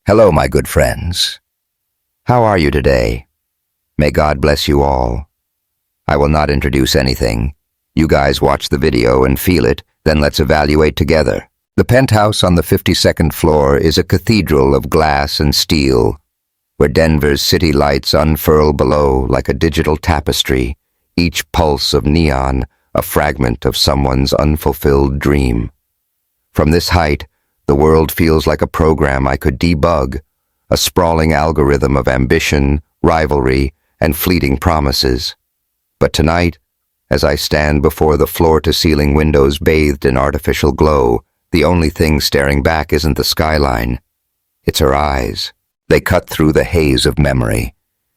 Hello, my good friends. How are you today? May God bless you all. I will not introduce anything. You guys watch the video and feel it, then let's evaluate together. The penthouse on the 52nd floor is a cathedral of glass and steel, where Denver's city lights unfurl below like a digital tapestry, each pulse of neon a fragment of someone's unfulfilled dream. From this height, the world feels like a program I could debug, a sprawling algorithm of ambition, rivalry, and fleeting promises. But tonight, as I stand before the floor-to-ceiling windows bathed in artificial glow, the only thing staring back isn't the skyline. It's her eyes. They cut through the haze of memory,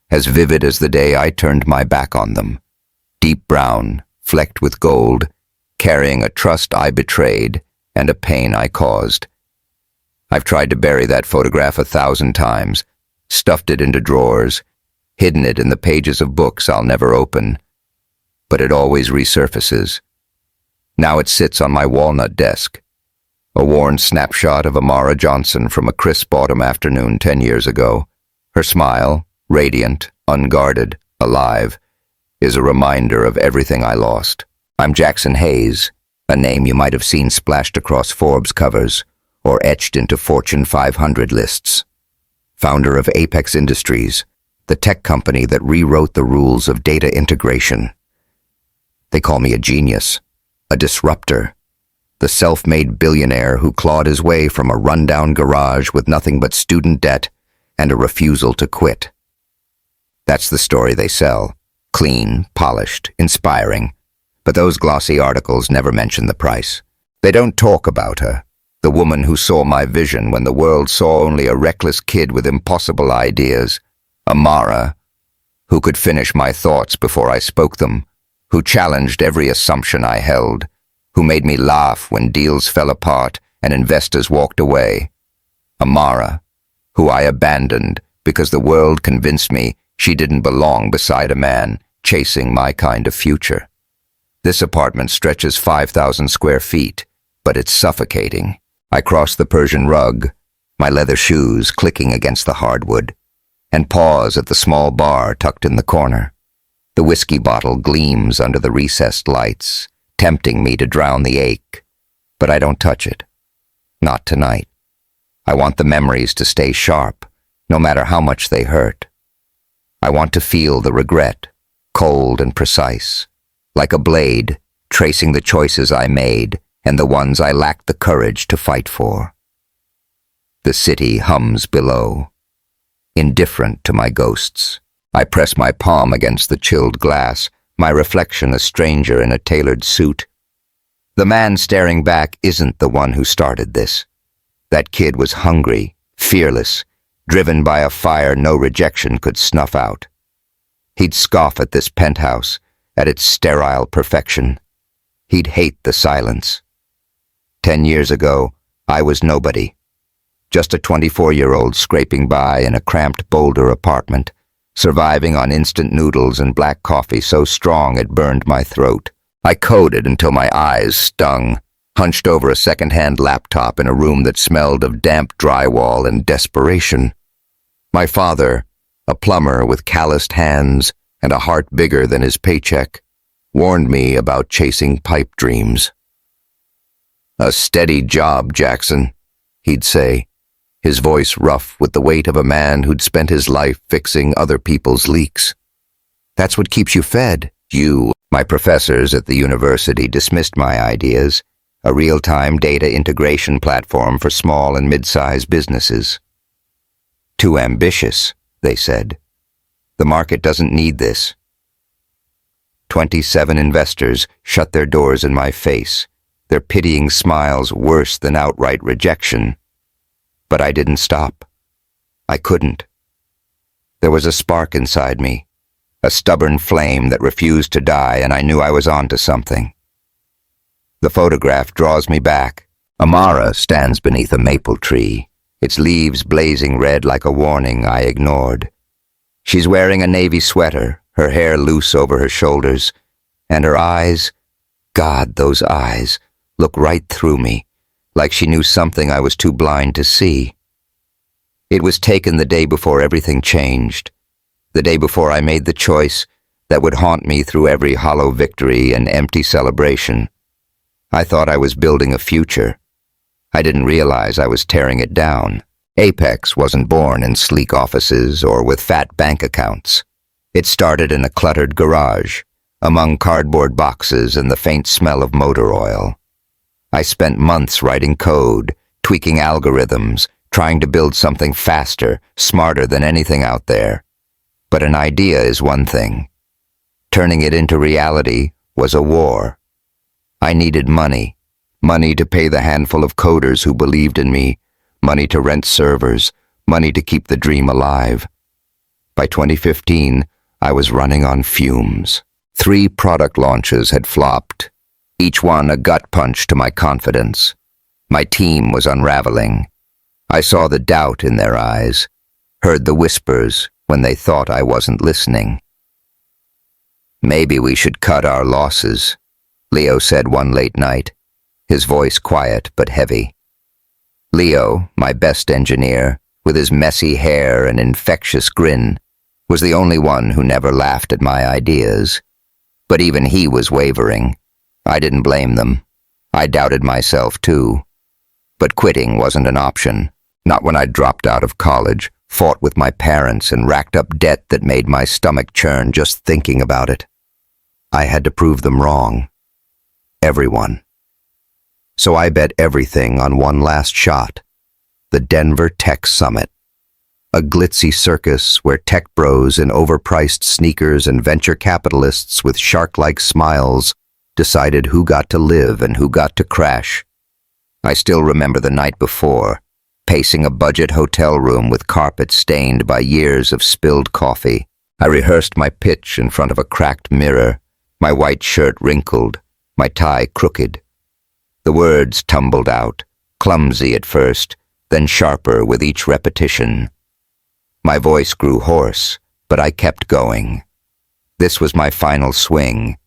as vivid as the day I turned my back on them. Deep brown, flecked with gold, carrying a trust I betrayed and a pain I caused. I've tried to bury that photograph 1,000 times, stuffed it into drawers, hidden it in the pages of books I'll never open. But it always resurfaces. Now it sits on my walnut desk, a worn snapshot of Amara Johnson from a crisp autumn afternoon 10 years ago. Her smile, radiant, unguarded, alive, is a reminder of everything I lost. I'm Jackson Hayes, a name you might have seen splashed across Forbes covers or etched into Fortune 500 lists. Founder of Apex Industries, the tech company that rewrote the rules of data integration. They call me a genius, a disruptor, the self-made billionaire who clawed his way from a rundown garage with nothing but student debt and a refusal to quit. That's the story they sell. Clean, polished, inspiring. But those glossy articles never mention the price. They don't talk about her, the woman who saw my vision when the world saw only a reckless kid with impossible ideas. Amara, who could finish my thoughts before I spoke them, who challenged every assumption I held, who made me laugh when deals fell apart and investors walked away. Amara, who I abandoned because the world convinced me she didn't belong beside a man chasing my kind of future. This apartment stretches 5,000 square feet, but it's suffocating. I cross the Persian rug, my leather shoes clicking against the hardwood, and pause at the small bar tucked in the corner. The whiskey bottle gleams under the recessed lights, tempting me to drown the ache, but I don't touch it. Not tonight. I want the memories to stay sharp, no matter how much they hurt. I want to feel the regret, cold and precise, like a blade tracing the choices I made and the ones I lacked the courage to fight for. The city hums below, indifferent to my ghosts. I press my palm against the chilled glass, my reflection a stranger in a tailored suit. The man staring back isn't the one who started this. That kid was hungry, fearless, driven by a fire no rejection could snuff out. He'd scoff at this penthouse, at its sterile perfection. He'd hate the silence. 10 years ago, I was nobody. Just a 24-year-old scraping by in a cramped Boulder apartment, surviving on instant noodles and black coffee so strong it burned my throat. I coded until my eyes stung, hunched over a second-hand laptop in a room that smelled of damp drywall and desperation. My father, a plumber with calloused hands and a heart bigger than his paycheck, warned me about chasing pipe dreams. "A steady job, Jackson," he'd say, his voice rough with the weight of a man who'd spent his life fixing other people's leaks. "That's what keeps you fed, you." My professors at the university dismissed my ideas, a real-time data integration platform for small and mid-sized businesses. "Too ambitious," they said. "The market doesn't need this." 27 investors shut their doors in my face, their pitying smiles worse than outright rejection. But I didn't stop. I couldn't. There was a spark inside me, a stubborn flame that refused to die, and I knew I was onto something. The photograph draws me back. Amara stands beneath a maple tree, its leaves blazing red like a warning I ignored. She's wearing a navy sweater, her hair loose over her shoulders, and her eyes, God, those eyes, look right through me, like she knew something I was too blind to see. It was taken the day before everything changed, the day before I made the choice that would haunt me through every hollow victory and empty celebration. I thought I was building a future. I didn't realize I was tearing it down. Apex wasn't born in sleek offices or with fat bank accounts. It started in a cluttered garage, among cardboard boxes and the faint smell of motor oil. I spent months writing code, tweaking algorithms, trying to build something faster, smarter than anything out there. But an idea is one thing. Turning it into reality was a war. I needed money. Money to pay the handful of coders who believed in me, money to rent servers, money to keep the dream alive. By 2015, I was running on fumes. 3 product launches had flopped, each one a gut punch to my confidence. My team was unraveling. I saw the doubt in their eyes, heard the whispers when they thought I wasn't listening. "Maybe we should cut our losses," Leo said one late night, his voice quiet but heavy. Leo, my best engineer, with his messy hair and infectious grin, was the only one who never laughed at my ideas. But even he was wavering. I didn't blame them. I doubted myself too. But quitting wasn't an option, not when I dropped out of college, fought with my parents, and racked up debt that made my stomach churn just thinking about it. I had to prove them wrong. Everyone. So I bet everything on one last shot, the Denver Tech Summit. A glitzy circus where tech bros in overpriced sneakers and venture capitalists with shark-like smiles decided who got to live and who got to crash. I still remember the night before, pacing a budget hotel room with carpet stained by years of spilled coffee. I rehearsed my pitch in front of a cracked mirror, my white shirt wrinkled, my tie crooked. The words tumbled out, clumsy at first, then sharper with each repetition. My voice grew hoarse, but I kept going. This was my final swing.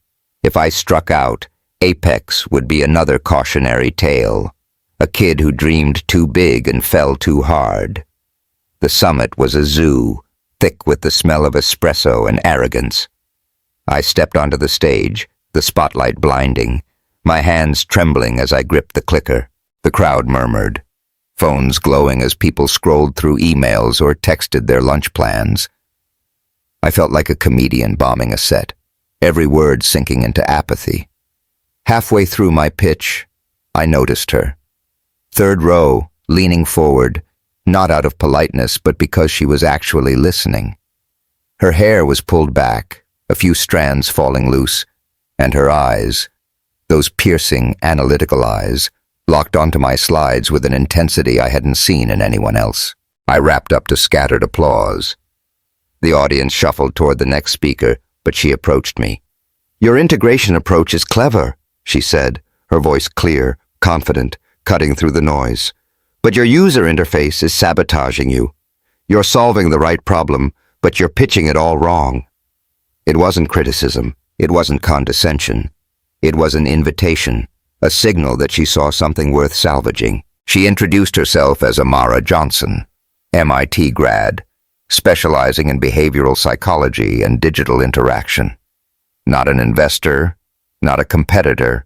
If I struck out, Apex would be another cautionary tale. A kid who dreamed too big and fell too hard. The summit was a zoo, thick with the smell of espresso and arrogance. I stepped onto the stage, the spotlight blinding, my hands trembling as I gripped the clicker. The crowd murmured, phones glowing as people scrolled through emails or texted their lunch plans. I felt like a comedian bombing a set, every word sinking into apathy. Halfway through my pitch, I noticed her. 3rd row, leaning forward, not out of politeness, but because she was actually listening. Her hair was pulled back, a few strands falling loose, and her eyes, those piercing, analytical eyes, locked onto my slides with an intensity I hadn't seen in anyone else. I wrapped up to scattered applause. The audience shuffled toward the next speaker, but she approached me. "Your integration approach is clever," she said, her voice clear, confident, cutting through the noise. "But your user interface is sabotaging you. You're solving the right problem, but you're pitching it all wrong." It wasn't criticism. It wasn't condescension. It was an invitation, a signal that she saw something worth salvaging. She introduced herself as Amara Johnson, MIT grad, specializing in behavioral psychology and digital interaction. Not an investor, not a competitor,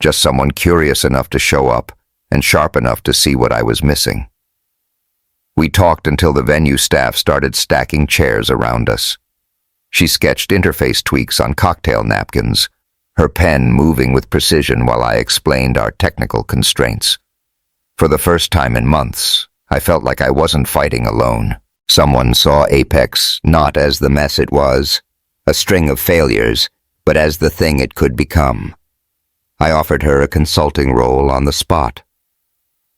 just someone curious enough to show up and sharp enough to see what I was missing. We talked until the venue staff started stacking chairs around us. She sketched interface tweaks on cocktail napkins, her pen moving with precision while I explained our technical constraints. For the first time in months, I felt like I wasn't fighting alone. Someone saw Apex not as the mess it was, a string of failures, but as the thing it could become. I offered her a consulting role on the spot.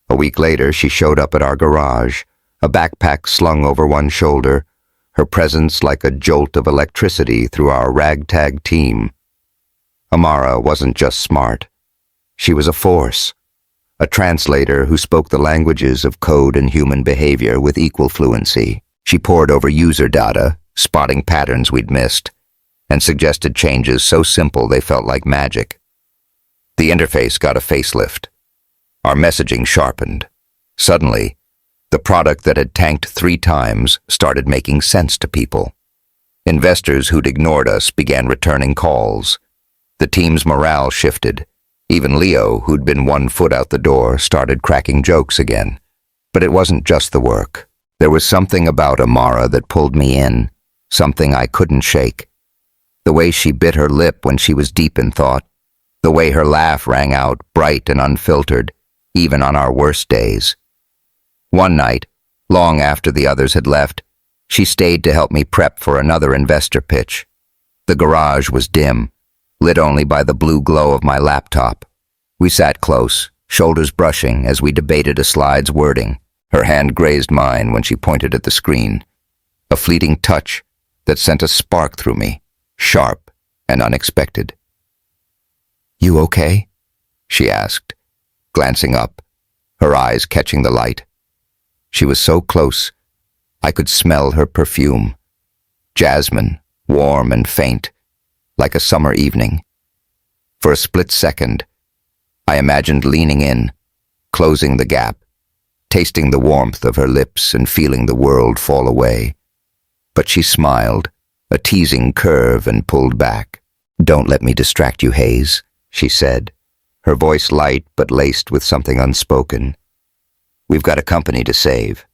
A week later, she showed up at our garage, a backpack slung over one shoulder, her presence like a jolt of electricity through our ragtag team. Amara wasn't just smart. She was a force, a translator who spoke the languages of code and human behavior with equal fluency. She pored over user data, spotting patterns we'd missed, and suggested changes so simple they felt like magic. The interface got a facelift. Our messaging sharpened. Suddenly, The product that had tanked 3 times started making sense to people. Investors who'd ignored us began returning calls. The team's morale shifted. Even Leo, who'd been 1 foot out the door, started cracking jokes again. But it wasn't just the work. There was something about Amara that pulled me in, something I couldn't shake. The way she bit her lip when she was deep in thought, the way her laugh rang out, bright and unfiltered, even on our worst days. One night, long after the others had left, she stayed to help me prep for another investor pitch. The garage was dim, lit only by the blue glow of my laptop. We sat close, shoulders brushing as we debated a slide's wording. Her hand grazed mine when she pointed at the screen. A fleeting touch that sent a spark through me, sharp and unexpected. "You okay?" she asked, glancing up, her eyes catching the light. She was so close, I could smell her perfume. Jasmine, warm and faint, like a summer evening. For a split second, I imagined leaning in, closing the gap, tasting the warmth of her lips and feeling the world fall away. But she smiled, a teasing curve, and pulled back. "Don't let me distract you, Hayes," she said, her voice light but laced with something unspoken. "We've got a company to save."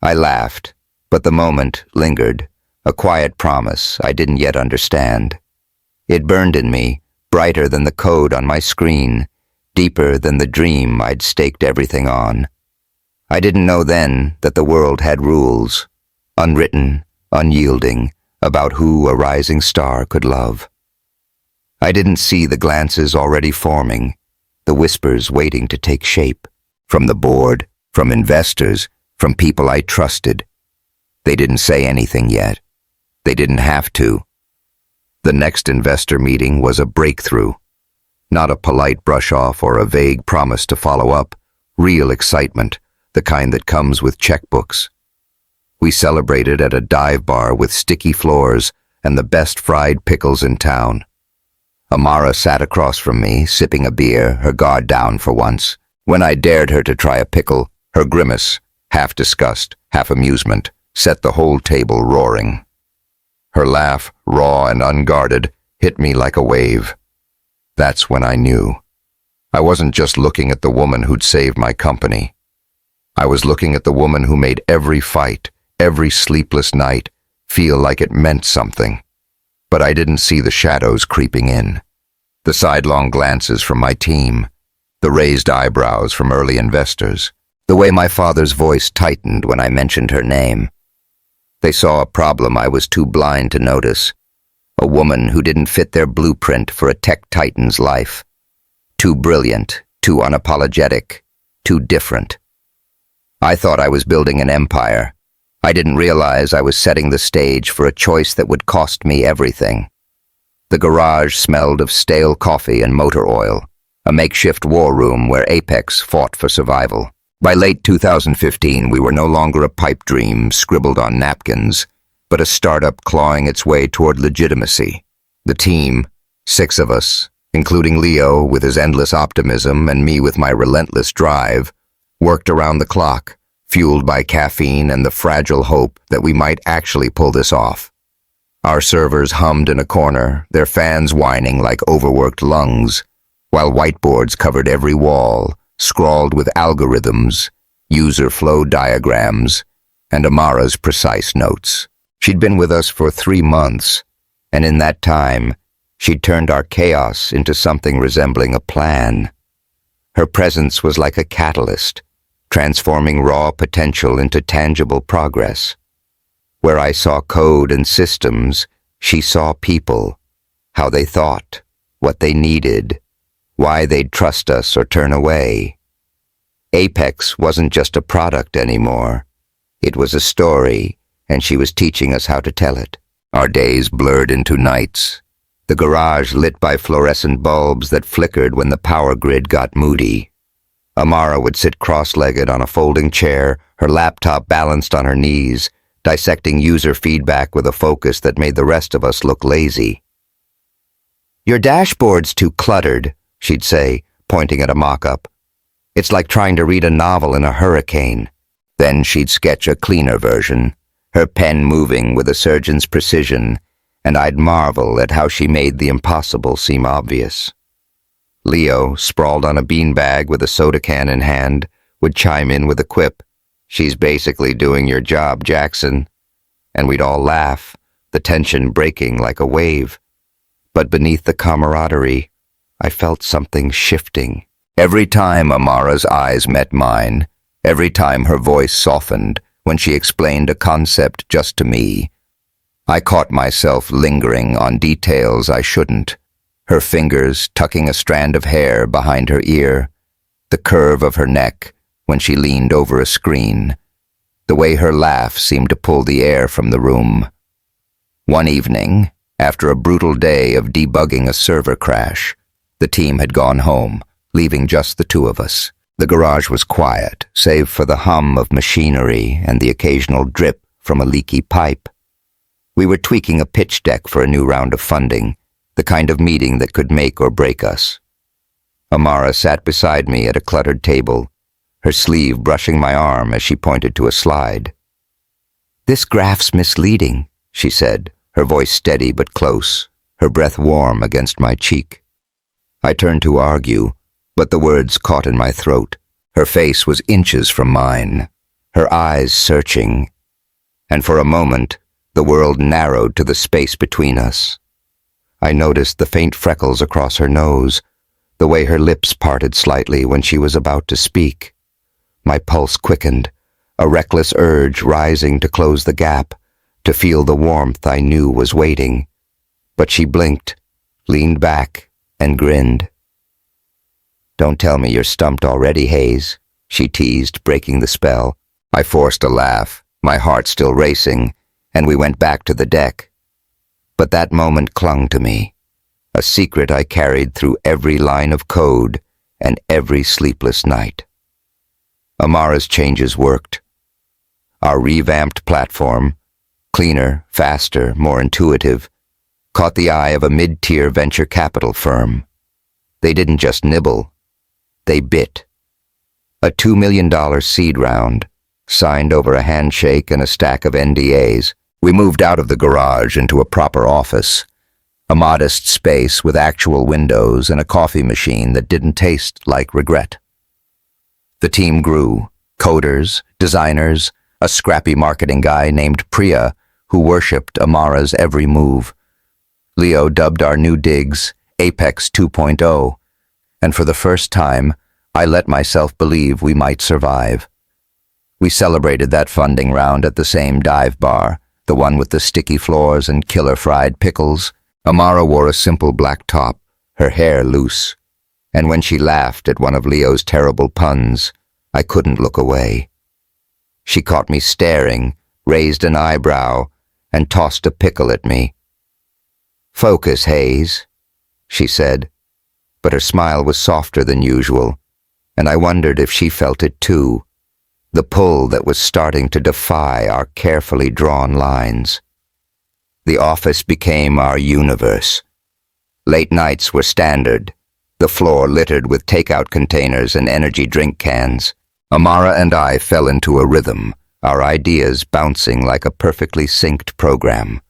I laughed, but the moment lingered, a quiet promise I didn't yet understand. It burned in me, brighter than the code on my screen, deeper than the dream I'd staked everything on. I didn't know then that the world had rules, unwritten, unyielding, about who a rising star could love. I didn't see the glances already forming, the whispers waiting to take shape, from the board, from investors, from people I trusted. They didn't say anything yet. They didn't have to. The next investor meeting was a breakthrough. Not a polite brush-off or a vague promise to follow up. Real excitement, the kind that comes with checkbooks. We celebrated at a dive bar with sticky floors and the best fried pickles in town. Amara sat across from me, sipping a beer, her guard down for once. When I dared her to try a pickle, her grimace, half disgust, half amusement, set the whole table roaring. Her laugh, raw and unguarded, hit me like a wave. That's when I knew. I wasn't just looking at the woman who'd saved my company. I was looking at the woman who made every fight, every sleepless night, feel like it meant something. But I didn't see the shadows creeping in. The sidelong glances from my team, the raised eyebrows from early investors, the way my father's voice tightened when I mentioned her name. They saw a problem I was too blind to notice, a woman who didn't fit their blueprint for a tech titan's life. Too brilliant, too unapologetic, too different. I thought I was building an empire. I didn't realize I was setting the stage for a choice that would cost me everything. The garage smelled of stale coffee and motor oil, a makeshift war room where Apex fought for survival. By late 2015, we were no longer a pipe dream scribbled on napkins, but a startup clawing its way toward legitimacy. The team, 6 of us, including Leo with his endless optimism and me with my relentless drive, worked around the clock, fueled by caffeine and the fragile hope that we might actually pull this off. Our servers hummed in a corner, their fans whining like overworked lungs, while whiteboards covered every wall, scrawled with algorithms, user flow diagrams, and Amara's precise notes. She'd been with us for 3 months, and in that time, she'd turned our chaos into something resembling a plan. Her presence was like a catalyst, transforming raw potential into tangible progress. Where I saw code and systems, she saw people, how they thought, what they needed, why they'd trust us or turn away. Apex wasn't just a product anymore. It was a story, and she was teaching us how to tell it. Our days blurred into nights, the garage lit by fluorescent bulbs that flickered when the power grid got moody. Amara would sit cross-legged on a folding chair, her laptop balanced on her knees, dissecting user feedback with a focus that made the rest of us look lazy. "Your dashboard's too cluttered," she'd say, pointing at a mock-up. "It's like trying to read a novel in a hurricane." Then she'd sketch a cleaner version, her pen moving with a surgeon's precision, and I'd marvel at how she made the impossible seem obvious. Leo, sprawled on a beanbag with a soda can in hand, would chime in with a quip, "She's basically doing your job, Jackson." And we'd all laugh, the tension breaking like a wave. But beneath the camaraderie, I felt something shifting. Every time Amara's eyes met mine, every time her voice softened when she explained a concept just to me, I caught myself lingering on details I shouldn't. Her fingers tucking a strand of hair behind her ear, the curve of her neck when she leaned over a screen, the way her laugh seemed to pull the air from the room. One evening, after a brutal day of debugging a server crash, the team had gone home, leaving just the two of us. The garage was quiet, save for the hum of machinery and the occasional drip from a leaky pipe. We were tweaking a pitch deck for a new round of funding, the kind of meeting that could make or break us. Amara sat beside me at a cluttered table, her sleeve brushing my arm as she pointed to a slide. "This graph's misleading," she said, her voice steady but close, her breath warm against my cheek. I turned to argue, but the words caught in my throat. Her face was inches from mine, her eyes searching, and for a moment, the world narrowed to the space between us. I noticed the faint freckles across her nose, the way her lips parted slightly when she was about to speak. My pulse quickened, a reckless urge rising to close the gap, to feel the warmth I knew was waiting. But she blinked, leaned back, and grinned. "Don't tell me you're stumped already, Hayes," she teased, breaking the spell. I forced a laugh, my heart still racing, and we went back to the deck. But that moment clung to me, a secret I carried through every line of code and every sleepless night. Amara's changes worked. Our revamped platform, cleaner, faster, more intuitive, caught the eye of a mid-tier venture capital firm. They didn't just nibble, they bit. A $2 million seed round, signed over a handshake and a stack of NDAs. We moved out of the garage into a proper office, a modest space with actual windows and a coffee machine that didn't taste like regret. The team grew, coders, designers, a scrappy marketing guy named Priya who worshipped Amara's every move. Leo dubbed our new digs Apex 2.0, and for the first time, I let myself believe we might survive. We celebrated that funding round at the same dive bar, the one with the sticky floors and killer fried pickles. Amara wore a simple black top, her hair loose, and when she laughed at one of Leo's terrible puns, I couldn't look away. She caught me staring, raised an eyebrow, and tossed a pickle at me. "Focus, Hayes," she said, but her smile was softer than usual, and I wondered if she felt it too, the pull that was starting to defy our carefully drawn lines. The office became our universe. Late nights were standard, the floor littered with takeout containers and energy drink cans. Amara and I fell into a rhythm, our ideas bouncing like a perfectly synced program.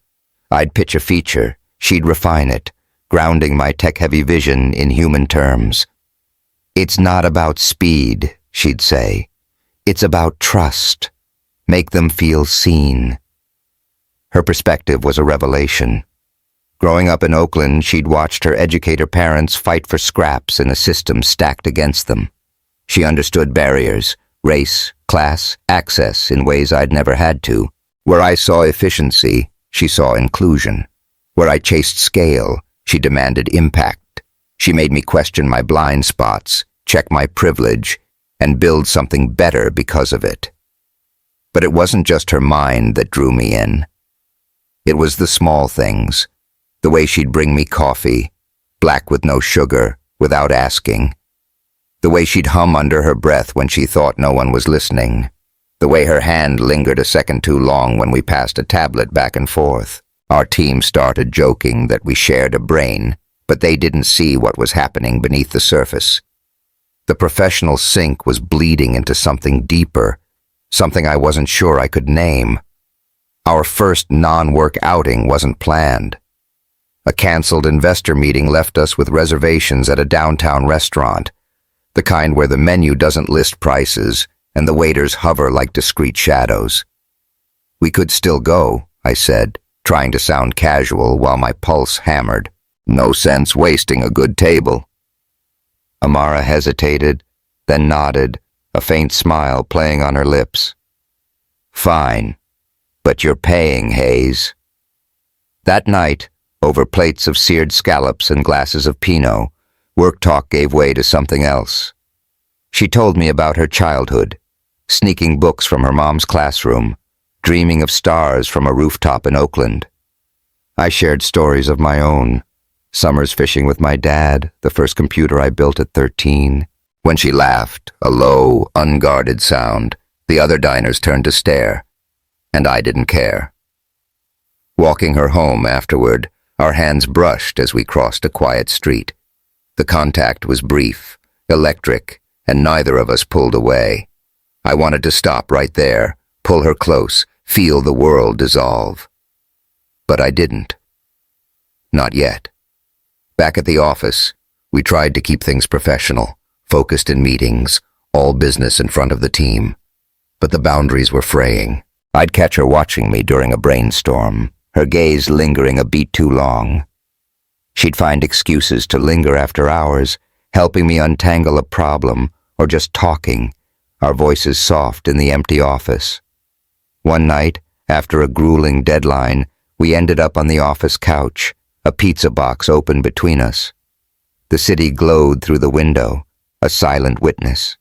I'd pitch a feature, she'd refine it, grounding my tech-heavy vision in human terms. "It's not about speed," she'd say. "It's about trust. Make them feel seen." Her perspective was a revelation. Growing up in Oakland, she'd watched her educator parents fight for scraps in a system stacked against them. She understood barriers, race, class, access in ways I'd never had to. Where I saw efficiency, she saw inclusion. Where I chased scale, she demanded impact. She made me question my blind spots, check my privilege, and build something better because of it. But it wasn't just her mind that drew me in. It was the small things, the way she'd bring me coffee, black with no sugar, without asking. The way she'd hum under her breath when she thought no one was listening. The way her hand lingered a second too long when we passed a tablet back and forth. Our team started joking that we shared a brain, but they didn't see what was happening beneath the surface. The professional sink was bleeding into something deeper, something I wasn't sure I could name. Our first non-work outing wasn't planned. A canceled investor meeting left us with reservations at a downtown restaurant, the kind where the menu doesn't list prices and the waiters hover like discreet shadows. We could still go, I said, trying to sound casual while my pulse hammered. No sense wasting a good table. Amara hesitated, then nodded, a faint smile playing on her lips. Fine, but you're paying, Hayes. That night, over plates of seared scallops and glasses of Pinot, work talk gave way to something else. She told me about her childhood, sneaking books from her mom's classroom, dreaming of stars from a rooftop in Oakland. I shared stories of my own, summers fishing with my dad, the first computer I built at 13. When she laughed, a low, unguarded sound, the other diners turned to stare, and I didn't care. Walking her home afterward, our hands brushed as we crossed a quiet street. The contact was brief, electric, and neither of us pulled away. I wanted to stop right there, pull her close, feel the world dissolve. But I didn't. Not yet. Back at the office, we tried to keep things professional, focused in meetings, all business in front of the team. But the boundaries were fraying. I'd catch her watching me during a brainstorm, her gaze lingering a beat too long. She'd find excuses to linger after hours, helping me untangle a problem or just talking, our voices soft in the empty office. One night, after a grueling deadline, we ended up on the office couch, a pizza box open between us. The city glowed through the window, a silent witness.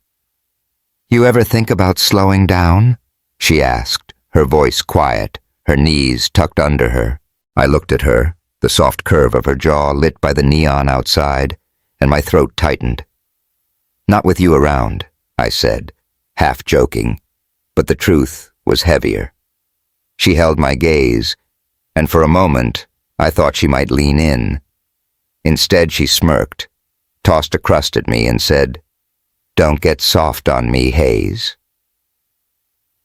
"You ever think about slowing down?" she asked, her voice quiet, her knees tucked under her. I looked at her, the soft curve of her jaw lit by the neon outside, and my throat tightened. "Not with you around," I said, half joking, but the truth was heavier. She held my gaze, and for a moment I thought she might lean in. Instead she smirked, tossed a crust at me and said, "Don't get soft on me, Hayes."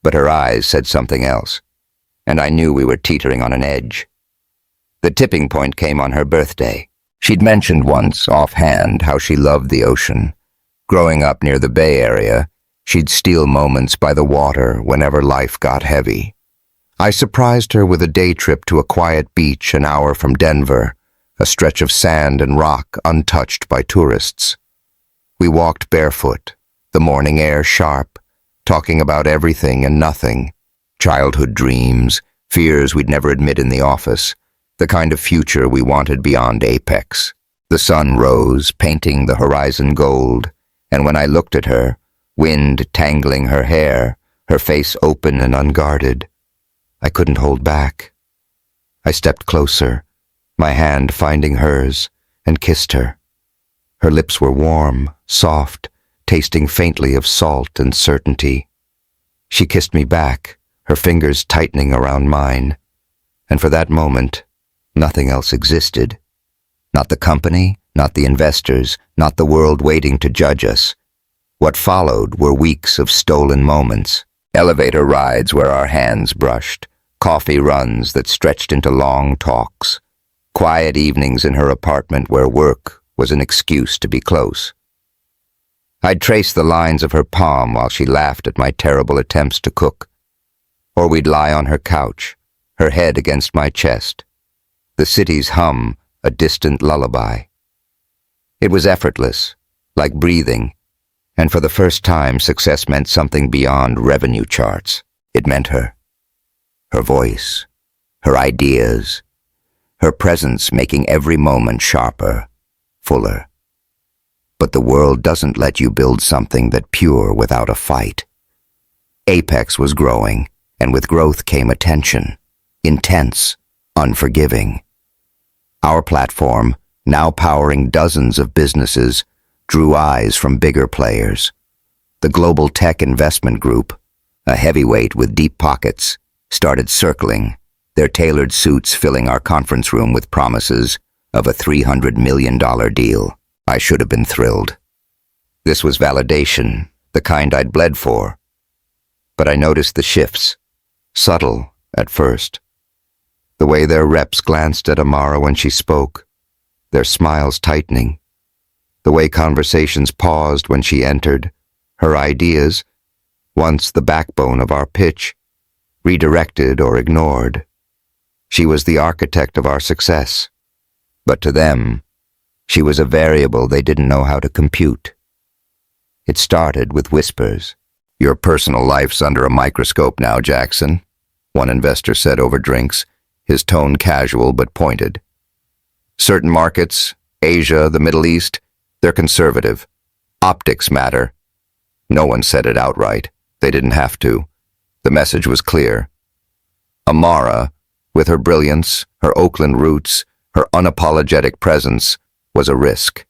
But her eyes said something else, and I knew we were teetering on an edge. The tipping point came on her birthday. She'd mentioned once, offhand, how she loved the ocean. Growing up near the Bay Area, she'd steal moments by the water whenever life got heavy. I surprised her with a day trip to a quiet beach an hour from Denver, a stretch of sand and rock untouched by tourists. We walked barefoot, the morning air sharp, talking about everything and nothing, childhood dreams, fears we'd never admit in the office, the kind of future we wanted beyond Apex. The sun rose, painting the horizon gold, and when I looked at her, wind tangling her hair, her face open and unguarded, I couldn't hold back. I stepped closer, my hand finding hers, and kissed her. Her lips were warm, soft, tasting faintly of salt and certainty. She kissed me back, her fingers tightening around mine, and for that moment, nothing else existed. Not the company, not the investors, not the world waiting to judge us. What followed were weeks of stolen moments, elevator rides where our hands brushed, coffee runs that stretched into long talks, quiet evenings in her apartment where work was an excuse to be close. I'd trace the lines of her palm while she laughed at my terrible attempts to cook. Or we'd lie on her couch, her head against my chest, the city's hum a distant lullaby. It was effortless, like breathing, and for the first time success meant something beyond revenue charts. It meant her. Her voice, her ideas, her presence making every moment sharper, fuller. But the world doesn't let you build something that pure without a fight. Apex was growing, and with growth came attention, intense, unforgiving. Our platform, now powering dozens of businesses, drew eyes from bigger players. The global tech investment group, a heavyweight with deep pockets, started circling, their tailored suits filling our conference room with promises of a $300 million deal. I should have been thrilled. This was validation, the kind I'd bled for. But I noticed the shifts, subtle at first. The way their reps glanced at Amara when she spoke, their smiles tightening. The way conversations paused when she entered, her ideas, once the backbone of our pitch, redirected or ignored. She was the architect of our success, but to them, she was a variable they didn't know how to compute. It started with whispers. "Your personal life's under a microscope now, Jackson," one investor said over drinks, his tone casual but pointed. "Certain markets, Asia, the Middle East, they're conservative. Optics matter." No one said it outright. They didn't have to. The message was clear. Amara, with her brilliance, her Oakland roots, her unapologetic presence, was a risk.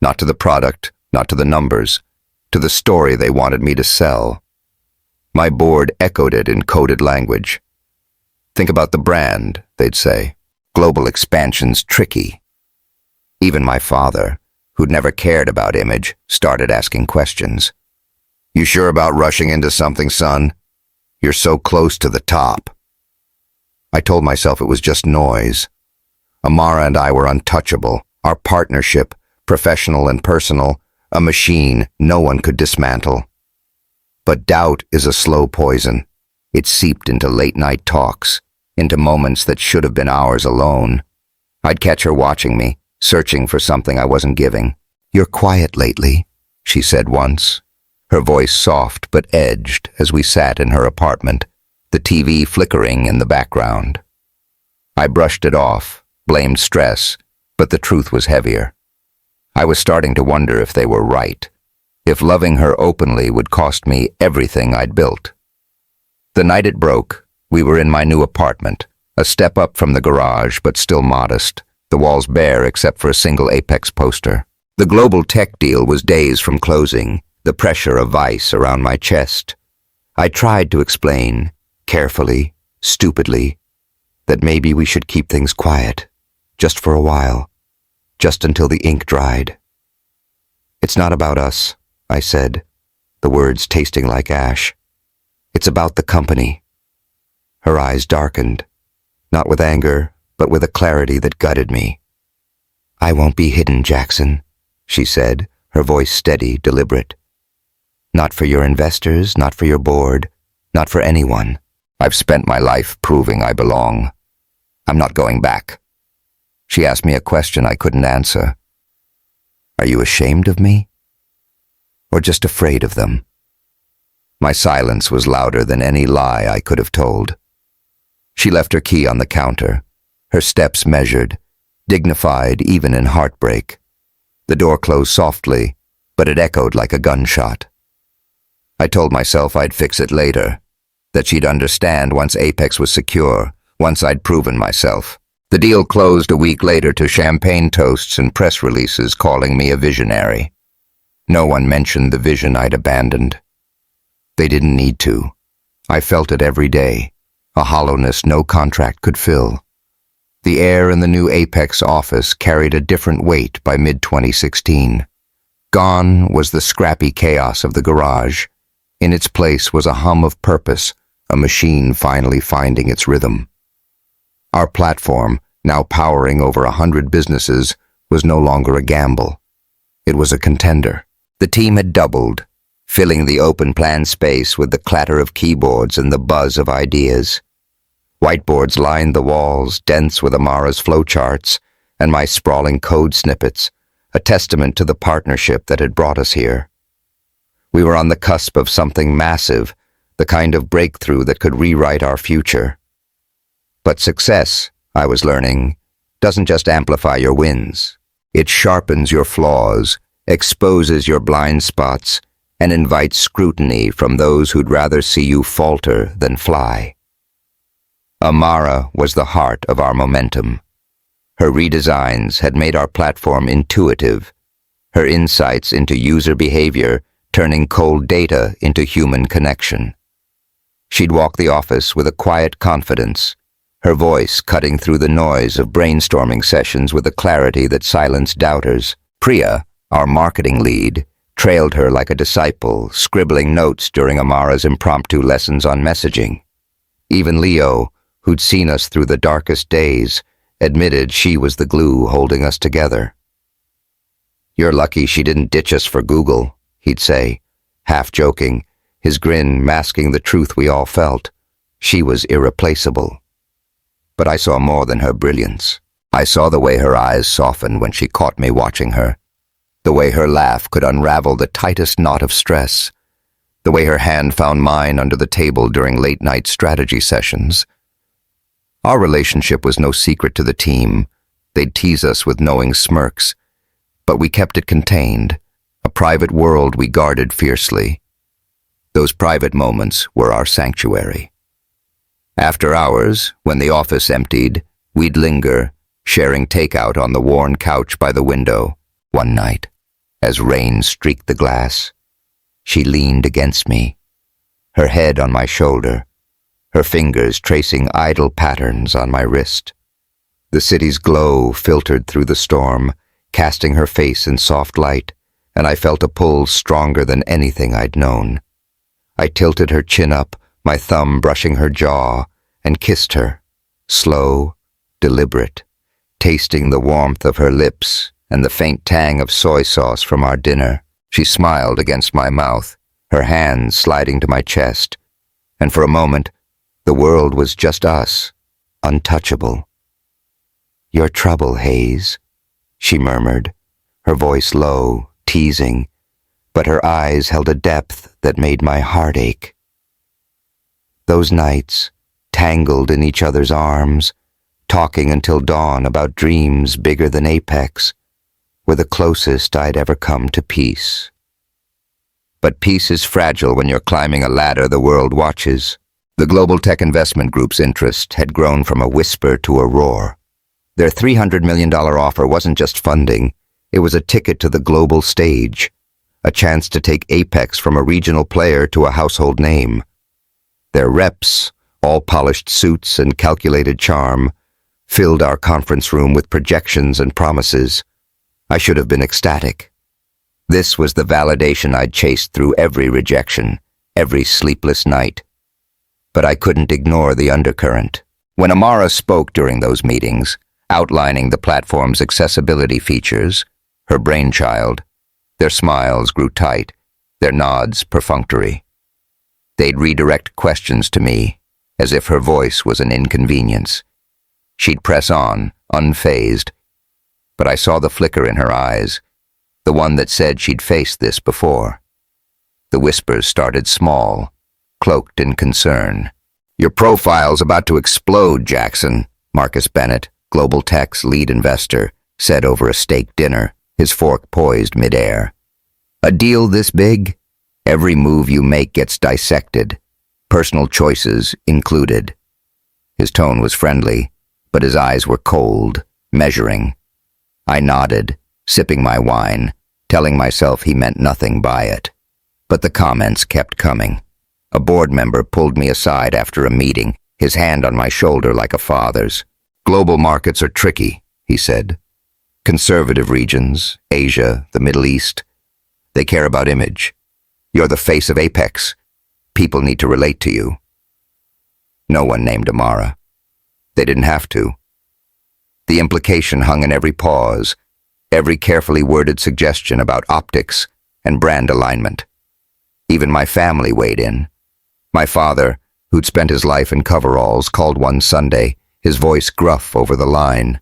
Not to the product, not to the numbers, to the story they wanted me to sell. My board echoed it in coded language. "Think about the brand," they'd say. "Global expansion's tricky." Even my father, who'd never cared about image, started asking questions. "You sure about rushing into something, son? You're so close to the top." I told myself it was just noise. Amara and I were untouchable. Our partnership, professional and personal, a machine no one could dismantle. But doubt is a slow poison. It seeped into late-night talks, into moments that should have been ours alone. I'd catch her watching me, searching for something I wasn't giving. "You're quiet lately," she said once, her voice soft but edged as we sat in her apartment, the TV flickering in the background. I brushed it off, blamed stress, but the truth was heavier. I was starting to wonder if they were right, if loving her openly would cost me everything I'd built. The night it broke, we were in my new apartment, a step up from the garage but still modest, the walls bare except for a single Apex poster. The global tech deal was days from closing, the pressure of vice around my chest. I tried to explain, carefully, stupidly, that maybe we should keep things quiet, just for a while, just until the ink dried. "It's not about us," I said, the words tasting like ash. "It's about the company." Her eyes darkened, not with anger, but with a clarity that gutted me. "I won't be hidden, Jackson," she said, her voice steady, deliberate. "Not for your investors, not for your board, not for anyone. I've spent my life proving I belong. I'm not going back." She asked me a question I couldn't answer. "Are you ashamed of me? Or just afraid of them?" My silence was louder than any lie I could have told. She left her key on the counter, her steps measured, dignified even in heartbreak. The door closed softly, but it echoed like a gunshot. I told myself I'd fix it later, that she'd understand once Apex was secure, once I'd proven myself. The deal closed a week later to champagne toasts and press releases calling me a visionary. No one mentioned the vision I'd abandoned. They didn't need to. I felt it every day, a hollowness no contract could fill. The air in the new Apex office carried a different weight by mid-2016. Gone was the scrappy chaos of the garage. In its place was a hum of purpose, a machine finally finding its rhythm. Our platform, now powering over 100 businesses, was no longer a gamble. It was a contender. The team had doubled, filling the open plan space with the clatter of keyboards and the buzz of ideas. Whiteboards lined the walls, dense with Amara's flowcharts and my sprawling code snippets, a testament to the partnership that had brought us here. We were on the cusp of something massive, the kind of breakthrough that could rewrite our future. But success, I was learning, doesn't just amplify your wins. It sharpens your flaws, exposes your blind spots, and invites scrutiny from those who'd rather see you falter than fly. Amara was the heart of our momentum. Her redesigns had made our platform intuitive, her insights into user behavior turning cold data into human connection. She'd walk the office with a quiet confidence, her voice cutting through the noise of brainstorming sessions with a clarity that silenced doubters. Priya, our marketing lead, trailed her like a disciple, scribbling notes during Amara's impromptu lessons on messaging. Even Leo, who'd seen us through the darkest days, admitted she was the glue holding us together. "You're lucky she didn't ditch us for Google," he'd say, half joking, his grin masking the truth we all felt. She was irreplaceable. But I saw more than her brilliance. I saw the way her eyes softened when she caught me watching her, the way her laugh could unravel the tightest knot of stress, the way her hand found mine under the table during late-night strategy sessions. Our relationship was no secret to the team. They'd tease us with knowing smirks, but we kept it contained, a private world we guarded fiercely. Those private moments were our sanctuary. After hours, when the office emptied, we'd linger, sharing takeout on the worn couch by the window. One night, as rain streaked the glass, she leaned against me, her head on my shoulder, her fingers tracing idle patterns on my wrist. The city's glow filtered through the storm, casting her face in soft light, and I felt a pull stronger than anything I'd known. I tilted her chin up, my thumb brushing her jaw, and kissed her, slow, deliberate, tasting the warmth of her lips and the faint tang of soy sauce from our dinner. She smiled against my mouth, her hands sliding to my chest, and for a moment, the world was just us, untouchable. "Your trouble, Hayes," she murmured, her voice low, teasing, but her eyes held a depth that made my heart ache. Those nights, tangled in each other's arms, talking until dawn about dreams bigger than Apex, were the closest I'd ever come to peace. But peace is fragile when you're climbing a ladder the world watches. The Global Tech Investment Group's interest had grown from a whisper to a roar. Their $300 million offer wasn't just funding, it was a ticket to the global stage, a chance to take Apex from a regional player to a household name. Their reps, all polished suits and calculated charm, filled our conference room with projections and promises. I should have been ecstatic. This was the validation I'd chased through every rejection, every sleepless night. But I couldn't ignore the undercurrent. When Amara spoke during those meetings, outlining the platform's accessibility features, her brainchild, their smiles grew tight, their nods perfunctory. They'd redirect questions to me, as if her voice was an inconvenience. She'd press on, unfazed, but I saw the flicker in her eyes, the one that said she'd faced this before. The whispers started small, cloaked in concern. "Your profile's about to explode, Jackson," Marcus Bennett, Global Tech's lead investor, said over a steak dinner, his fork poised midair. "A deal this big? Every move you make gets dissected, personal choices included." His tone was friendly, but his eyes were cold, measuring. I nodded, sipping my wine, telling myself he meant nothing by it. But the comments kept coming. A board member pulled me aside after a meeting, his hand on my shoulder like a father's. "Global markets are tricky," he said. "Conservative regions, Asia, the Middle East, they care about image. You're the face of Apex. People need to relate to you." No one named Amara. They didn't have to. The implication hung in every pause, every carefully worded suggestion about optics and brand alignment. Even my family weighed in. My father, who'd spent his life in coveralls, called one Sunday, his voice gruff over the line.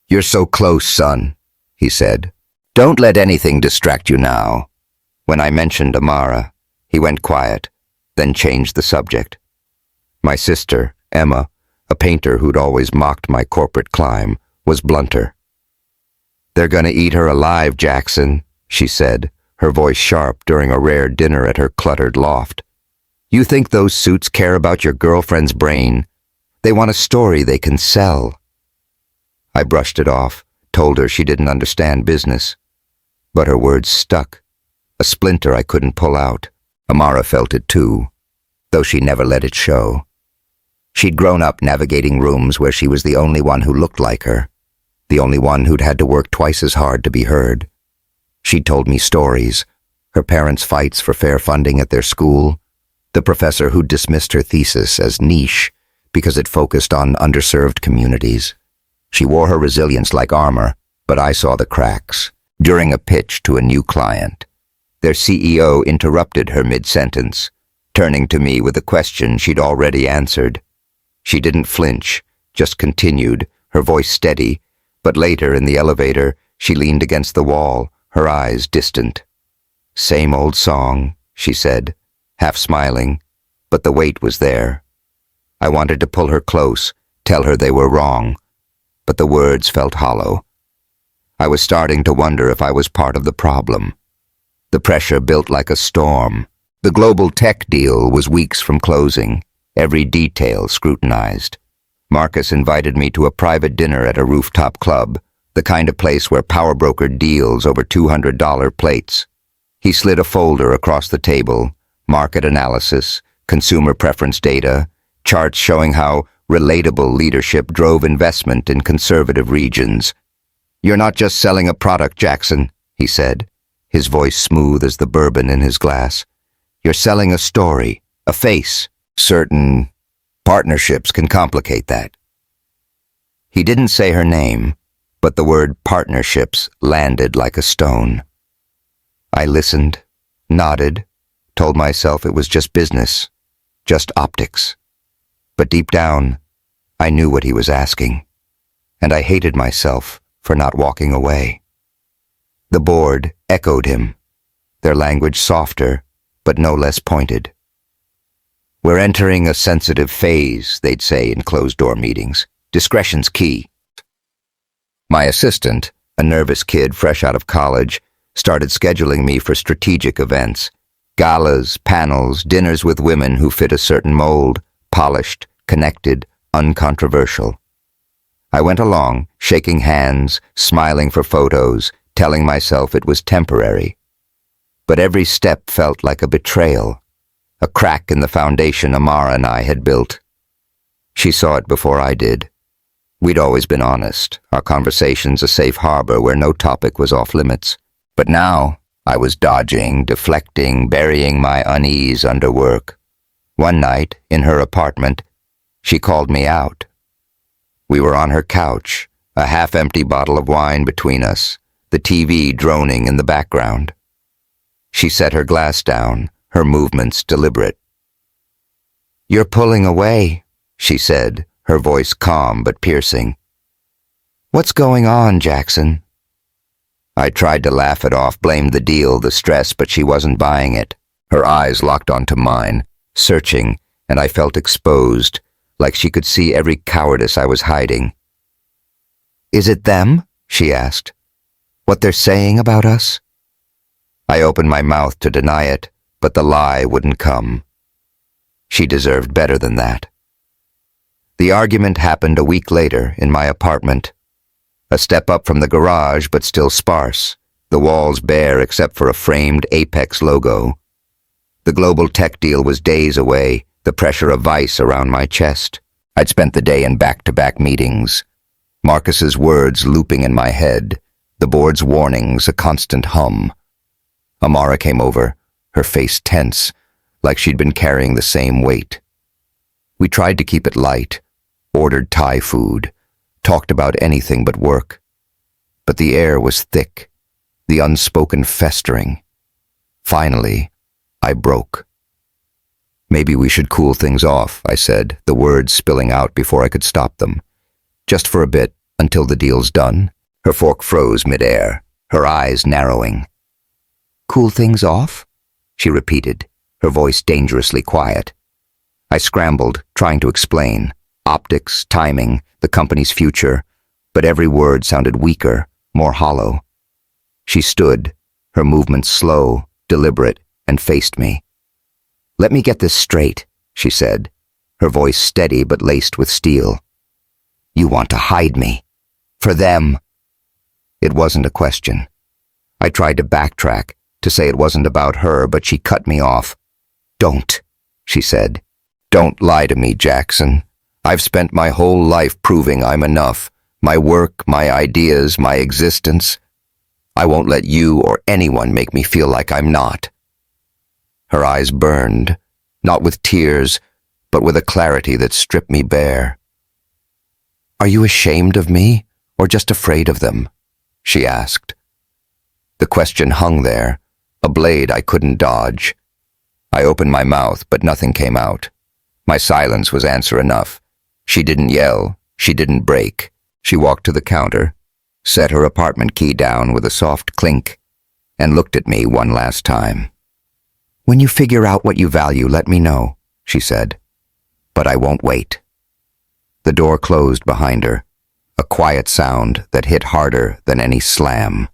"You're so close, son," he said. "Don't let anything distract you now." When I mentioned Amara, he went quiet, then changed the subject. My sister, Emma, a painter who'd always mocked my corporate climb, was blunter. "They're gonna eat her alive, Jackson," she said, her voice sharp during a rare dinner at her cluttered loft. "You think those suits care about your girlfriend's brain? They want a story they can sell." I brushed it off, told her she didn't understand business. But her words stuck, a splinter I couldn't pull out. Amara felt it too, though she never let it show. She'd grown up navigating rooms where she was the only one who looked like her, the only one who'd had to work twice as hard to be heard. She'd told me stories, her parents' fights for fair funding at their school, the professor who dismissed her thesis as niche because it focused on underserved communities. She wore her resilience like armor, but I saw the cracks. During a pitch to a new client, their CEO interrupted her mid-sentence, turning to me with a question she'd already answered. She didn't flinch, just continued, her voice steady, but later in the elevator, she leaned against the wall, her eyes distant. "Same old song," she said, half smiling, but the weight was there. I wanted to pull her close, tell her they were wrong, but the words felt hollow. I was starting to wonder if I was part of the problem. The pressure built like a storm. The global tech deal was weeks from closing, every detail scrutinized. Marcus invited me to a private dinner at a rooftop club, the kind of place where power brokered deals over $200 plates. He slid a folder across the table, market analysis, consumer preference data, charts showing how relatable leadership drove investment in conservative regions. "You're not just selling a product, Jackson," he said, his voice smooth as the bourbon in his glass. "You're selling a story, a face. Certain partnerships can complicate that." He didn't say her name, but the word partnerships landed like a stone. I listened, nodded, told myself it was just business, just optics. But deep down, I knew what he was asking, and I hated myself for not walking away. The board echoed him, their language softer, but no less pointed. "We're entering a sensitive phase," they'd say in closed-door meetings. "Discretion's key." My assistant, a nervous kid fresh out of college, started scheduling me for strategic events. Galas, panels, dinners with women who fit a certain mold, polished, connected, uncontroversial. I went along, shaking hands, smiling for photos, telling myself it was temporary. But every step felt like a betrayal, a crack in the foundation Amara and I had built. She saw it before I did. We'd always been honest, our conversations a safe harbor where no topic was off limits. But now, I was dodging, deflecting, burying my unease under work. One night, in her apartment, she called me out. We were on her couch, a half-empty bottle of wine between us, the TV droning in the background. She set her glass down, her movements deliberate. "You're pulling away," she said, her voice calm but piercing. "What's going on, Jackson?" I tried to laugh it off, blamed the deal, the stress, but she wasn't buying it. Her eyes locked onto mine, searching, and I felt exposed, like she could see every cowardice I was hiding. "Is it them?" she asked. "What they're saying about us?" I opened my mouth to deny it, but the lie wouldn't come. She deserved better than that. The argument happened a week later in my apartment. A step up from the garage, but still sparse, the walls bare except for a framed Apex logo. The global tech deal was days away, the pressure of vice around my chest. I'd spent the day in back-to-back meetings. Marcus's words looping in my head, the board's warnings a constant hum. Amara came over, her face tense, like she'd been carrying the same weight. We tried to keep it light, ordered Thai food, talked about anything but work. But the air was thick, the unspoken festering. Finally, I broke. "Maybe we should cool things off," I said, the words spilling out before I could stop them. "Just for a bit, until the deal's done." Her fork froze midair, her eyes narrowing. "Cool things off?" she repeated, her voice dangerously quiet. I scrambled, trying to explain. Optics, timing, the company's future, but every word sounded weaker, more hollow. She stood, her movements slow, deliberate, and faced me. "Let me get this straight," she said, her voice steady but laced with steel. "You want to hide me. For them." It wasn't a question. I tried to backtrack, to say it wasn't about her, but she cut me off. "Don't," she said. "Don't lie to me, Jackson. I've spent my whole life proving I'm enough. My work, my ideas, my existence." I won't let you or anyone make me feel like I'm not." Her eyes burned, not with tears, but with a clarity that stripped me bare. "Are you ashamed of me, or just afraid of them?" she asked. The question hung there, a blade I couldn't dodge. I opened my mouth, but nothing came out. My silence was answer enough. She didn't yell, she didn't break. She walked to the counter, set her apartment key down with a soft clink, and looked at me one last time. "When you figure out what you value, let me know," she said. "But I won't wait." The door closed behind her, a quiet sound that hit harder than any slam.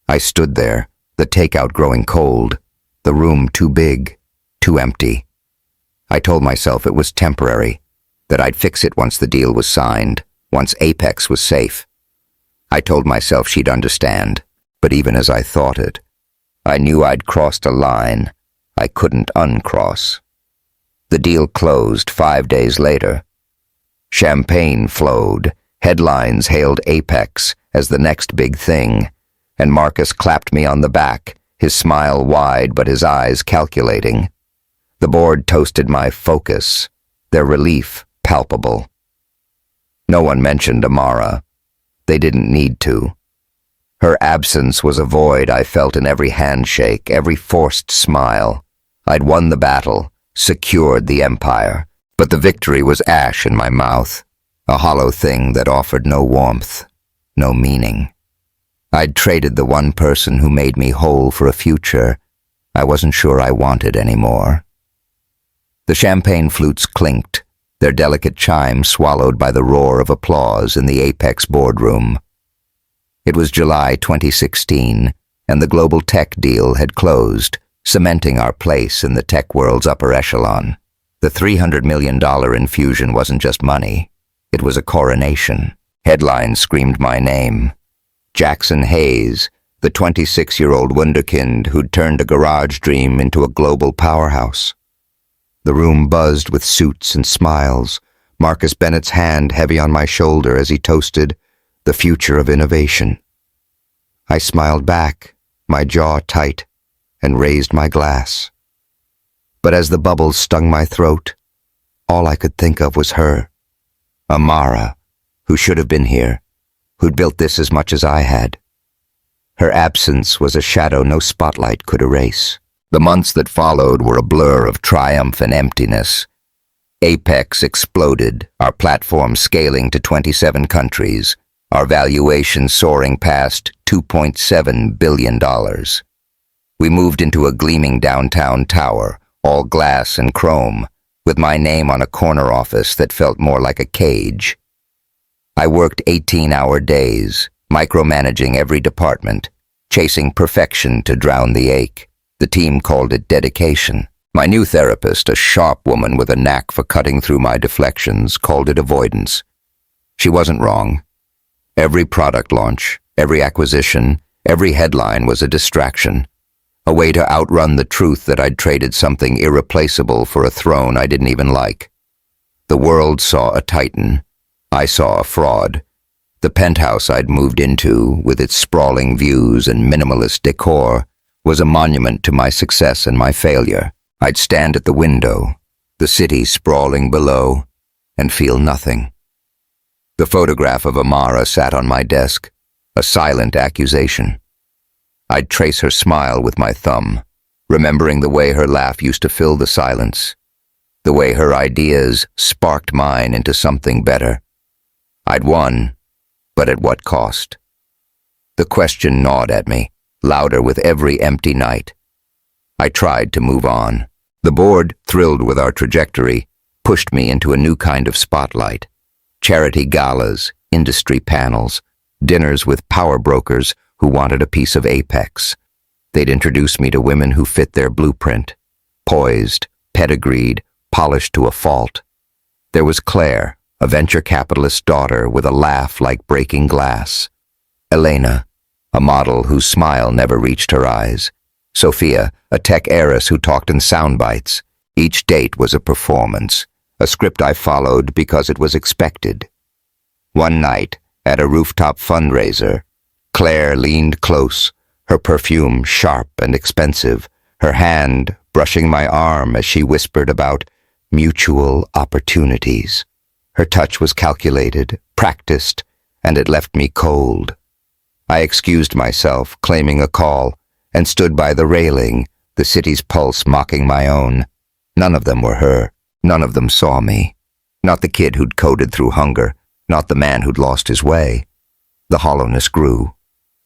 I stood there, the takeout growing cold, the room too big, too empty. I told myself it was temporary, that I'd fix it once the deal was signed, once Apex was safe. I told myself she'd understand, but even as I thought it, I knew I'd crossed a line I couldn't uncross. The deal closed 5 days later. Champagne flowed, headlines hailed Apex as the next big thing, and Marcus clapped me on the back, his smile wide but his eyes calculating. The board toasted my focus, their relief palpable. No one mentioned Amara. They didn't need to. Her absence was a void I felt in every handshake, every forced smile. I'd won the battle, secured the empire, but the victory was ash in my mouth, a hollow thing that offered no warmth, no meaning. I'd traded the one person who made me whole for a future I wasn't sure I wanted anymore. The champagne flutes clinked, their delicate chime swallowed by the roar of applause in the Apex boardroom. It was July 2016, and the global tech deal had closed, cementing our place in the tech world's upper echelon. The $300 million infusion wasn't just money, it was a coronation. Headlines screamed my name. Jackson Hayes, the 26-year-old wunderkind who'd turned a garage dream into a global powerhouse. The room buzzed with suits and smiles, Marcus Bennett's hand heavy on my shoulder as he toasted the future of innovation. I smiled back, my jaw tight, and raised my glass. But as the bubbles stung my throat, all I could think of was her. Amara, who should have been here, who'd built this as much as I had. Her absence was a shadow no spotlight could erase. The months that followed were a blur of triumph and emptiness. Apex exploded, our platform scaling to 27 countries, our valuation soaring past $2.7 billion. We moved into a gleaming downtown tower, all glass and chrome, with my name on a corner office that felt more like a cage. I worked 18-hour days, micromanaging every department, chasing perfection to drown the ache. The team called it dedication. My new therapist, a sharp woman with a knack for cutting through my deflections, called it avoidance. She wasn't wrong. Every product launch, every acquisition, every headline was a distraction, a way to outrun the truth that I'd traded something irreplaceable for a throne I didn't even like. The world saw a titan. I saw a fraud. The penthouse I'd moved into, with its sprawling views and minimalist decor, was a monument to my success and my failure. I'd stand at the window, the city sprawling below, and feel nothing. The photograph of Amara sat on my desk, a silent accusation. I'd trace her smile with my thumb, remembering the way her laugh used to fill the silence, the way her ideas sparked mine into something better. I'd won, but at what cost? The question gnawed at me, louder with every empty night. I tried to move on. The board, thrilled with our trajectory, pushed me into a new kind of spotlight. Charity galas, industry panels, dinners with power brokers who wanted a piece of Apex. They'd introduce me to women who fit their blueprint, poised, pedigreed, polished to a fault. There was Claire, a venture capitalist's daughter with a laugh like breaking glass. Elena, a model whose smile never reached her eyes. Sophia, a tech heiress who talked in sound bites. Each date was a performance, a script I followed because it was expected. One night, at a rooftop fundraiser, Claire leaned close, her perfume sharp and expensive, her hand brushing my arm as she whispered about mutual opportunities. Her touch was calculated, practiced, and it left me cold. I excused myself, claiming a call, and stood by the railing, the city's pulse mocking my own. None of them were her. None of them saw me. Not the kid who'd coded through hunger, not the man who'd lost his way. The hollowness grew.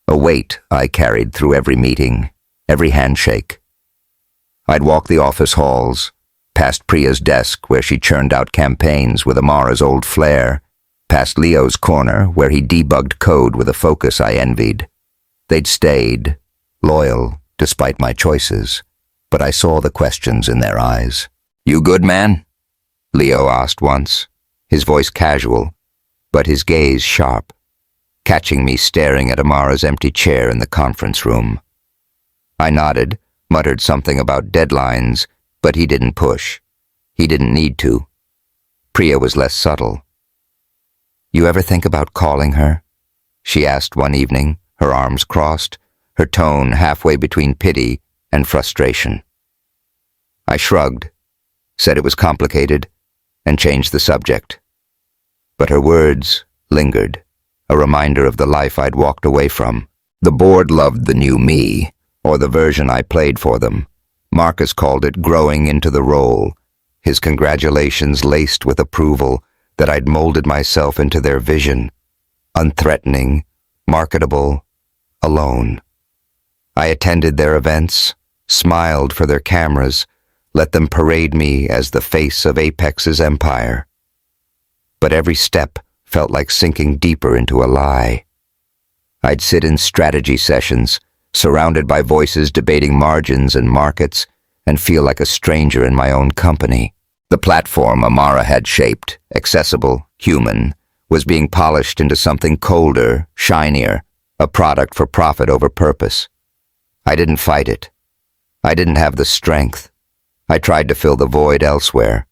A weight I carried through every meeting, every handshake. I'd walk the office halls, past Priya's desk where she churned out campaigns with Amara's old flair, past Leo's corner where he debugged code with a focus I envied. They'd stayed, loyal despite my choices, but I saw the questions in their eyes. "You good, man?" Leo asked once, his voice casual, but his gaze sharp, catching me staring at Amara's empty chair in the conference room. I nodded, muttered something about deadlines, but he didn't push. He didn't need to. Priya was less subtle. "You ever think about calling her?" she asked one evening, her arms crossed, her tone halfway between pity and frustration. I shrugged, said it was complicated, and changed the subject. But her words lingered, a reminder of the life I'd walked away from. The board loved the new me, or the version I played for them. Marcus called it growing into the role, his congratulations laced with approval that I'd molded myself into their vision, unthreatening, marketable, alone. I attended their events, smiled for their cameras, let them parade me as the face of Apex's empire. But every step felt like sinking deeper into a lie. I'd sit in strategy sessions, surrounded by voices debating margins and markets, and feel like a stranger in my own company. The platform Amara had shaped, accessible, human, was being polished into something colder, shinier, a product for profit over purpose. I didn't fight it. I didn't have the strength. I tried to fill the void elsewhere.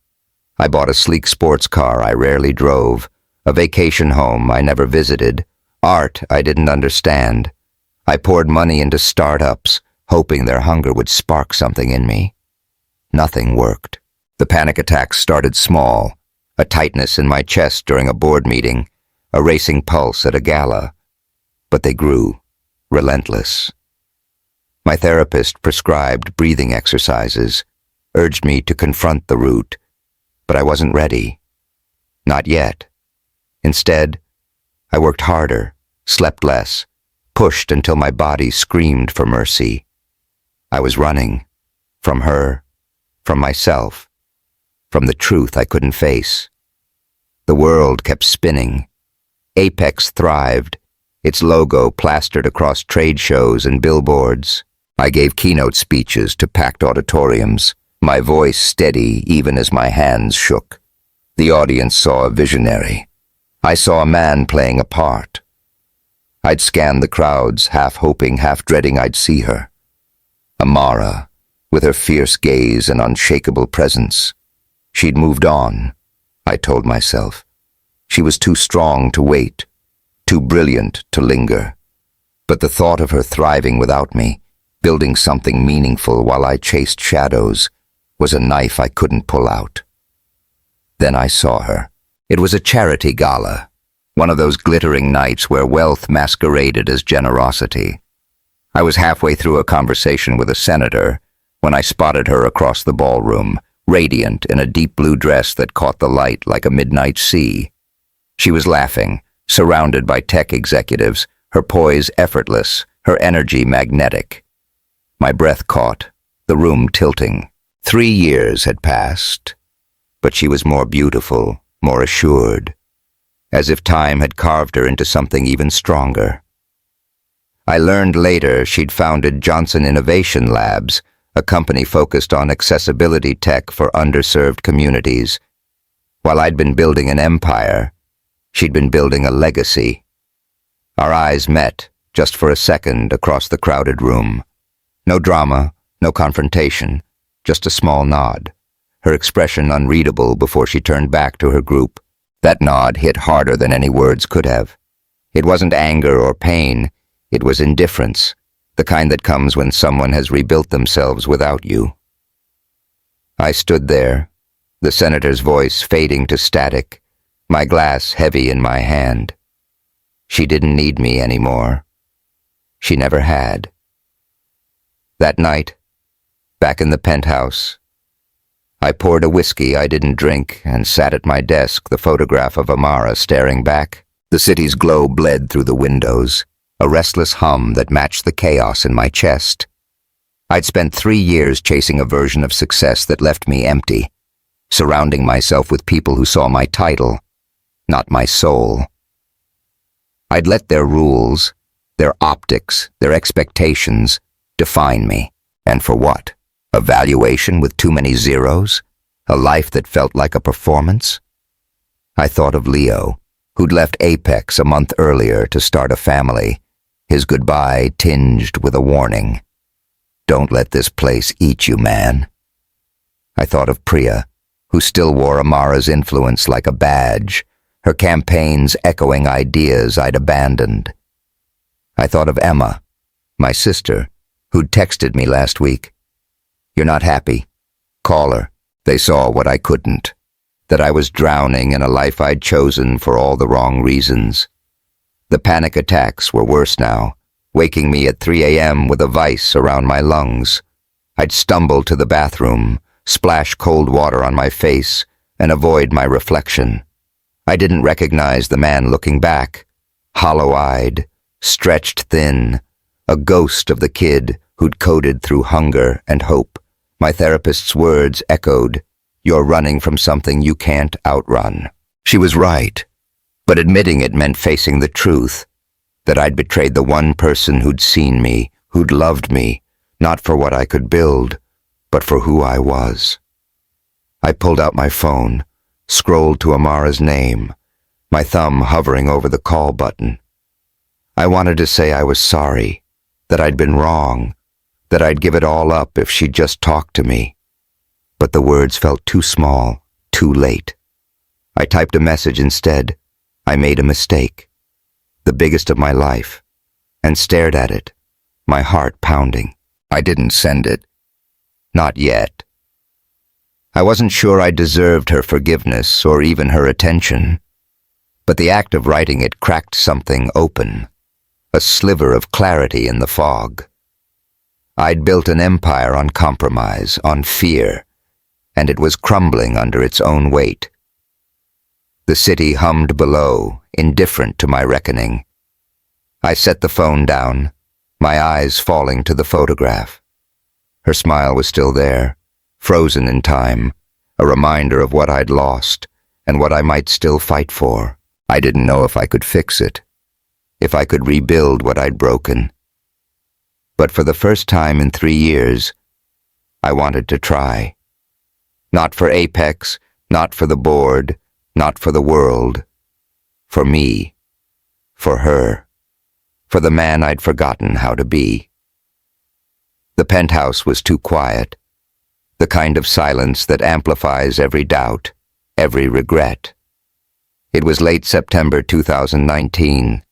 I bought a sleek sports car I rarely drove, a vacation home I never visited, art I didn't understand. I poured money into startups, hoping their hunger would spark something in me. Nothing worked. The panic attacks started small, a tightness in my chest during a board meeting, a racing pulse at a gala. But they grew, relentless. My therapist prescribed breathing exercises, urged me to confront the root, but I wasn't ready. Not yet. Instead, I worked harder, slept less, pushed until my body screamed for mercy. I was running, from her, from myself, from the truth I couldn't face. The world kept spinning. Apex thrived, its logo plastered across trade shows and billboards. I gave keynote speeches to packed auditoriums, my voice steady even as my hands shook. The audience saw a visionary. I saw a man playing a part. I'd scan the crowds, half hoping, half dreading I'd see her. Amara, with her fierce gaze and unshakable presence. She'd moved on, I told myself. She was too strong to wait, too brilliant to linger. But the thought of her thriving without me, building something meaningful while I chased shadows, was a knife I couldn't pull out. Then I saw her. It was a charity gala, one of those glittering nights where wealth masqueraded as generosity. I was halfway through a conversation with a senator when I spotted her across the ballroom, radiant in a deep blue dress that caught the light like a midnight sea. She was laughing, surrounded by tech executives, her poise effortless, her energy magnetic. My breath caught, the room tilting. 3 years had passed, but she was more beautiful, more assured, as if time had carved her into something even stronger. I learned later she'd founded Johnson Innovation Labs, a company focused on accessibility tech for underserved communities. While I'd been building an empire, she'd been building a legacy. Our eyes met, just for a second, across the crowded room. No drama, no confrontation, just a small nod, her expression unreadable before she turned back to her group. That nod hit harder than any words could have. It wasn't anger or pain, it was indifference, the kind that comes when someone has rebuilt themselves without you. I stood there, the senator's voice fading to static, my glass heavy in my hand. She didn't need me anymore. She never had. That night, back in the penthouse, I poured a whiskey I didn't drink and sat at my desk, the photograph of Amara staring back. The city's glow bled through the windows, a restless hum that matched the chaos in my chest. I'd spent 3 years chasing a version of success that left me empty, surrounding myself with people who saw my title, not my soul. I'd let their rules, their optics, their expectations define me. And for what? A valuation with too many zeros? A life that felt like a performance? I thought of Leo, who'd left Apex a month earlier to start a family, his goodbye tinged with a warning. Don't let this place eat you, man. I thought of Priya, who still wore Amara's influence like a badge, her campaigns echoing ideas I'd abandoned. I thought of Emma, my sister, who'd texted me last week. You're not happy? Call her. They saw what I couldn't, that I was drowning in a life I'd chosen for all the wrong reasons. The panic attacks were worse now, waking me at 3 a.m. with a vice around my lungs. I'd stumble to the bathroom, splash cold water on my face, and avoid my reflection. I didn't recognize the man looking back, hollow-eyed, stretched thin, a ghost of the kid who'd coded through hunger and hope. My therapist's words echoed, "You're running from something you can't outrun." She was right, but admitting it meant facing the truth, that I'd betrayed the one person who'd seen me, who'd loved me, not for what I could build, but for who I was. I pulled out my phone, scrolled to Amara's name, my thumb hovering over the call button. I wanted to say I was sorry, that I'd been wrong, that I'd give it all up if she'd just talked to me. But the words felt too small, too late. I typed a message instead. I made a mistake, the biggest of my life, and stared at it, my heart pounding. I didn't send it. Not yet. I wasn't sure I deserved her forgiveness or even her attention, but the act of writing it cracked something open, a sliver of clarity in the fog. I'd built an empire on compromise, on fear, and it was crumbling under its own weight. The city hummed below, indifferent to my reckoning. I set the phone down, my eyes falling to the photograph. Her smile was still there, frozen in time, a reminder of what I'd lost and what I might still fight for. I didn't know if I could fix it, if I could rebuild what I'd broken. But for the first time in 3 years, I wanted to try. Not for Apex, not for the board, not for the world. For me. For her. For the man I'd forgotten how to be. The penthouse was too quiet, the kind of silence that amplifies every doubt, every regret. It was late September 2019,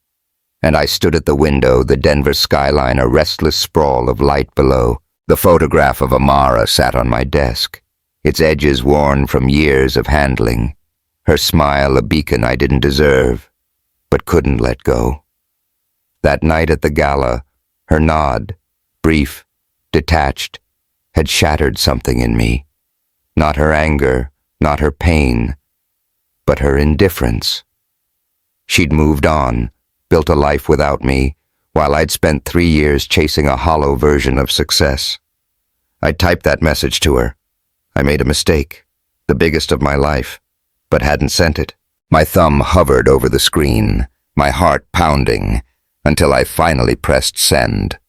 and I stood at the window, the Denver skyline a restless sprawl of light below. The photograph of Amara sat on my desk, its edges worn from years of handling, her smile a beacon I didn't deserve, but couldn't let go. That night at the gala, her nod, brief, detached, had shattered something in me. Not her anger, not her pain, but her indifference. She'd moved on, built a life without me, while I'd spent 3 years chasing a hollow version of success. I typed that message to her. I made a mistake, the biggest of my life, but hadn't sent it. My thumb hovered over the screen, my heart pounding, until I finally pressed send.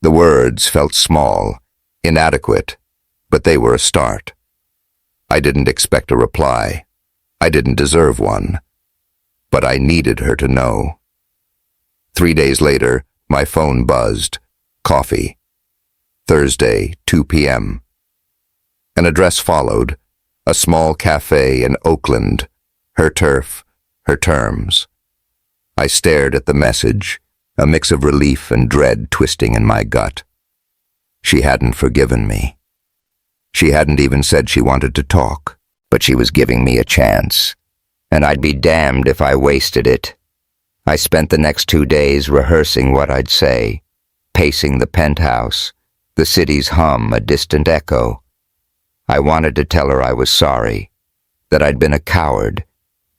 The words felt small, inadequate, but they were a start. I didn't expect a reply. I didn't deserve one. But I needed her to know. 3 days later, my phone buzzed. Coffee. Thursday, 2 p.m. An address followed, a small cafe in Oakland, her turf, her terms. I stared at the message, a mix of relief and dread twisting in my gut. She hadn't forgiven me. She hadn't even said she wanted to talk, but she was giving me a chance, and I'd be damned if I wasted it. I spent the next 2 days rehearsing what I'd say, pacing the penthouse, the city's hum a distant echo. I wanted to tell her I was sorry, that I'd been a coward,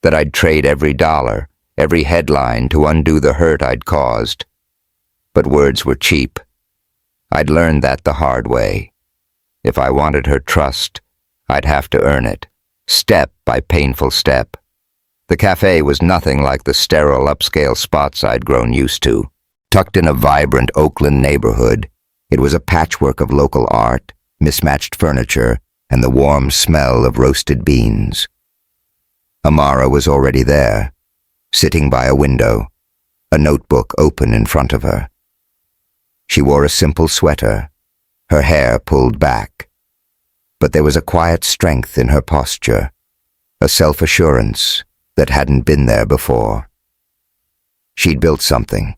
that I'd trade every dollar, every headline to undo the hurt I'd caused. But words were cheap. I'd learned that the hard way. If I wanted her trust, I'd have to earn it, step by painful step. The cafe was nothing like the sterile upscale spots I'd grown used to. Tucked in a vibrant Oakland neighborhood, it was a patchwork of local art, mismatched furniture, and the warm smell of roasted beans. Amara was already there, sitting by a window, a notebook open in front of her. She wore a simple sweater, her hair pulled back, but there was a quiet strength in her posture, a self-assurance that hadn't been there before. She'd built something,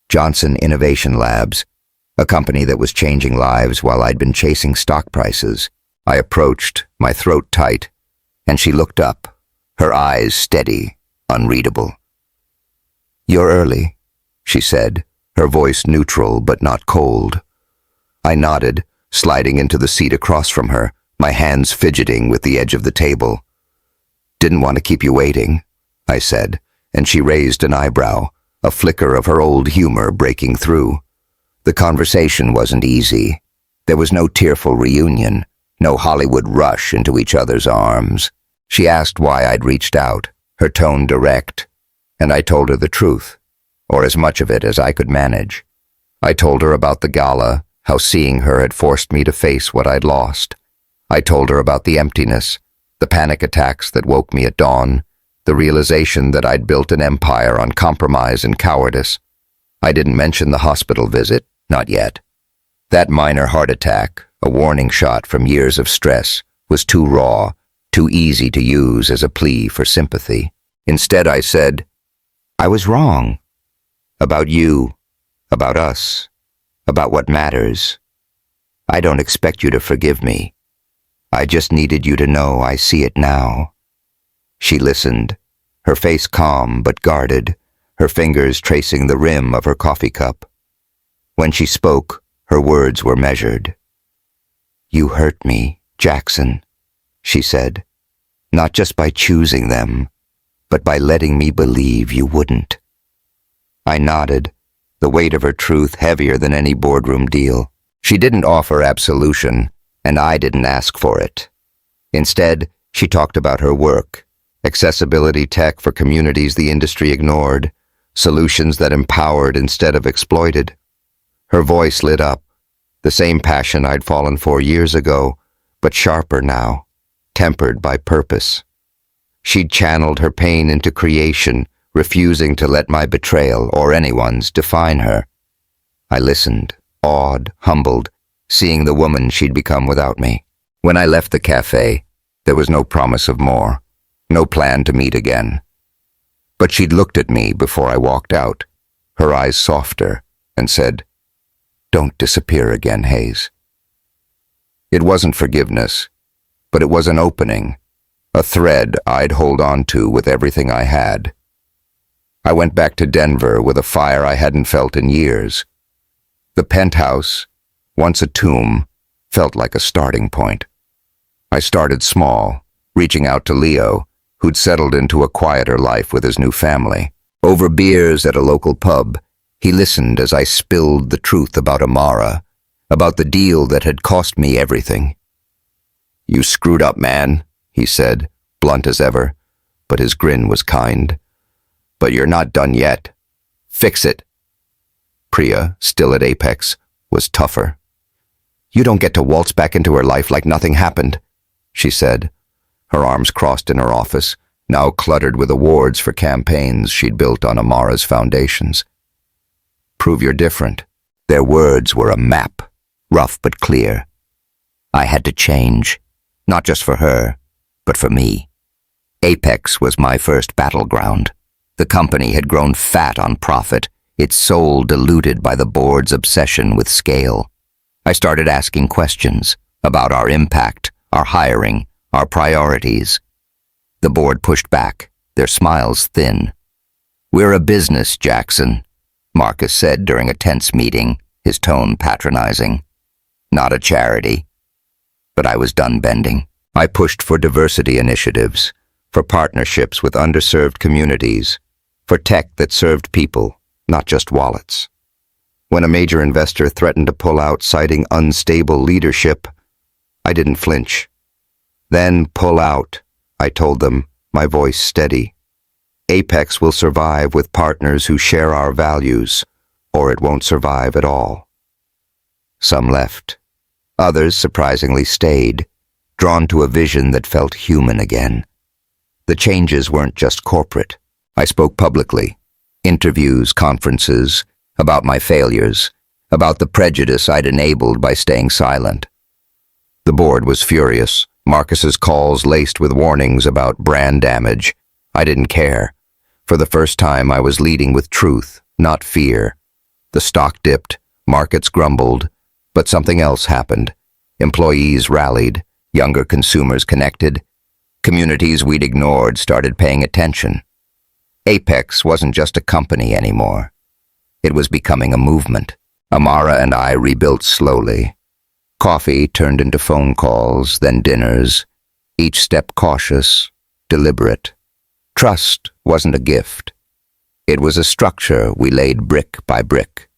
Johnson Innovation Labs, a company that was changing lives while I'd been chasing stock prices. I approached, my throat tight, and she looked up, her eyes steady, unreadable. "You're early," she said, her voice neutral but not cold. I nodded, sliding into the seat across from her, my hands fidgeting with the edge of the table. "Didn't want to keep you waiting," I said, and she raised an eyebrow, a flicker of her old humor breaking through. The conversation wasn't easy. There was no tearful reunion, no Hollywood rush into each other's arms. She asked why I'd reached out, her tone direct, and I told her the truth, or as much of it as I could manage. I told her about the gala, how seeing her had forced me to face what I'd lost. I told her about the emptiness, the panic attacks that woke me at dawn, the realization that I'd built an empire on compromise and cowardice. I didn't mention the hospital visit, not yet. That minor heart attack, a warning shot from years of stress, was too raw, too easy to use as a plea for sympathy. Instead, I said, "I was wrong. About you, about us, about what matters. I don't expect you to forgive me. I just needed you to know I see it now." She listened, her face calm but guarded, her fingers tracing the rim of her coffee cup. When she spoke, her words were measured. "You hurt me, Jackson," she said, "not just by choosing them, but by letting me believe you wouldn't." I nodded, the weight of her truth heavier than any boardroom deal. She didn't offer absolution, and I didn't ask for it. Instead, she talked about her work, accessibility tech for communities the industry ignored, solutions that empowered instead of exploited. Her voice lit up, the same passion I'd fallen for years ago, but sharper now, tempered by purpose. She'd channeled her pain into creation, refusing to let my betrayal, or anyone's, define her. I listened, awed, humbled, seeing the woman she'd become without me. When I left the cafe, there was no promise of more, no plan to meet again. But she'd looked at me before I walked out, her eyes softer, and said, "Don't disappear again, Hayes." It wasn't forgiveness, but it was an opening, a thread I'd hold on to with everything I had. I went back to Denver with a fire I hadn't felt in years. The penthouse, once a tomb, felt like a starting point. I started small, reaching out to Leo, who'd settled into a quieter life with his new family. Over beers at a local pub, he listened as I spilled the truth about Amara, about the deal that had cost me everything. "You screwed up, man," he said, blunt as ever, but his grin was kind. "But you're not done yet. Fix it." Priya, still at Apex, was tougher. "You don't get to waltz back into her life like nothing happened," she said, her arms crossed in her office, now cluttered with awards for campaigns she'd built on Amara's foundations. "Prove you're different." Their words were a map, rough but clear. I had to change, not just for her, but for me. Apex was my first battleground. The company had grown fat on profit, its soul diluted by the board's obsession with scale. I started asking questions about our impact, our hiring, our priorities. The board pushed back, their smiles thin. "We're a business, Jackson," Marcus said during a tense meeting, his tone patronizing. "Not a charity." But I was done bending. I pushed for diversity initiatives, for partnerships with underserved communities, for tech that served people, not just wallets. When a major investor threatened to pull out citing unstable leadership, I didn't flinch. "Then pull out," I told them, my voice steady. "Apex will survive with partners who share our values, or it won't survive at all." Some left. Others surprisingly stayed, drawn to a vision that felt human again. The changes weren't just corporate. I spoke publicly. Interviews, conferences, about my failures, about the prejudice I'd enabled by staying silent. The board was furious, Marcus's calls laced with warnings about brand damage. I didn't care. For the first time, I was leading with truth, not fear. The stock dipped, markets grumbled, but something else happened. Employees rallied, younger consumers connected. Communities we'd ignored started paying attention. Apex wasn't just a company anymore. It was becoming a movement. Amara and I rebuilt slowly. Coffee turned into phone calls, then dinners, each step cautious, deliberate. Trust wasn't a gift. It was a structure we laid brick by brick.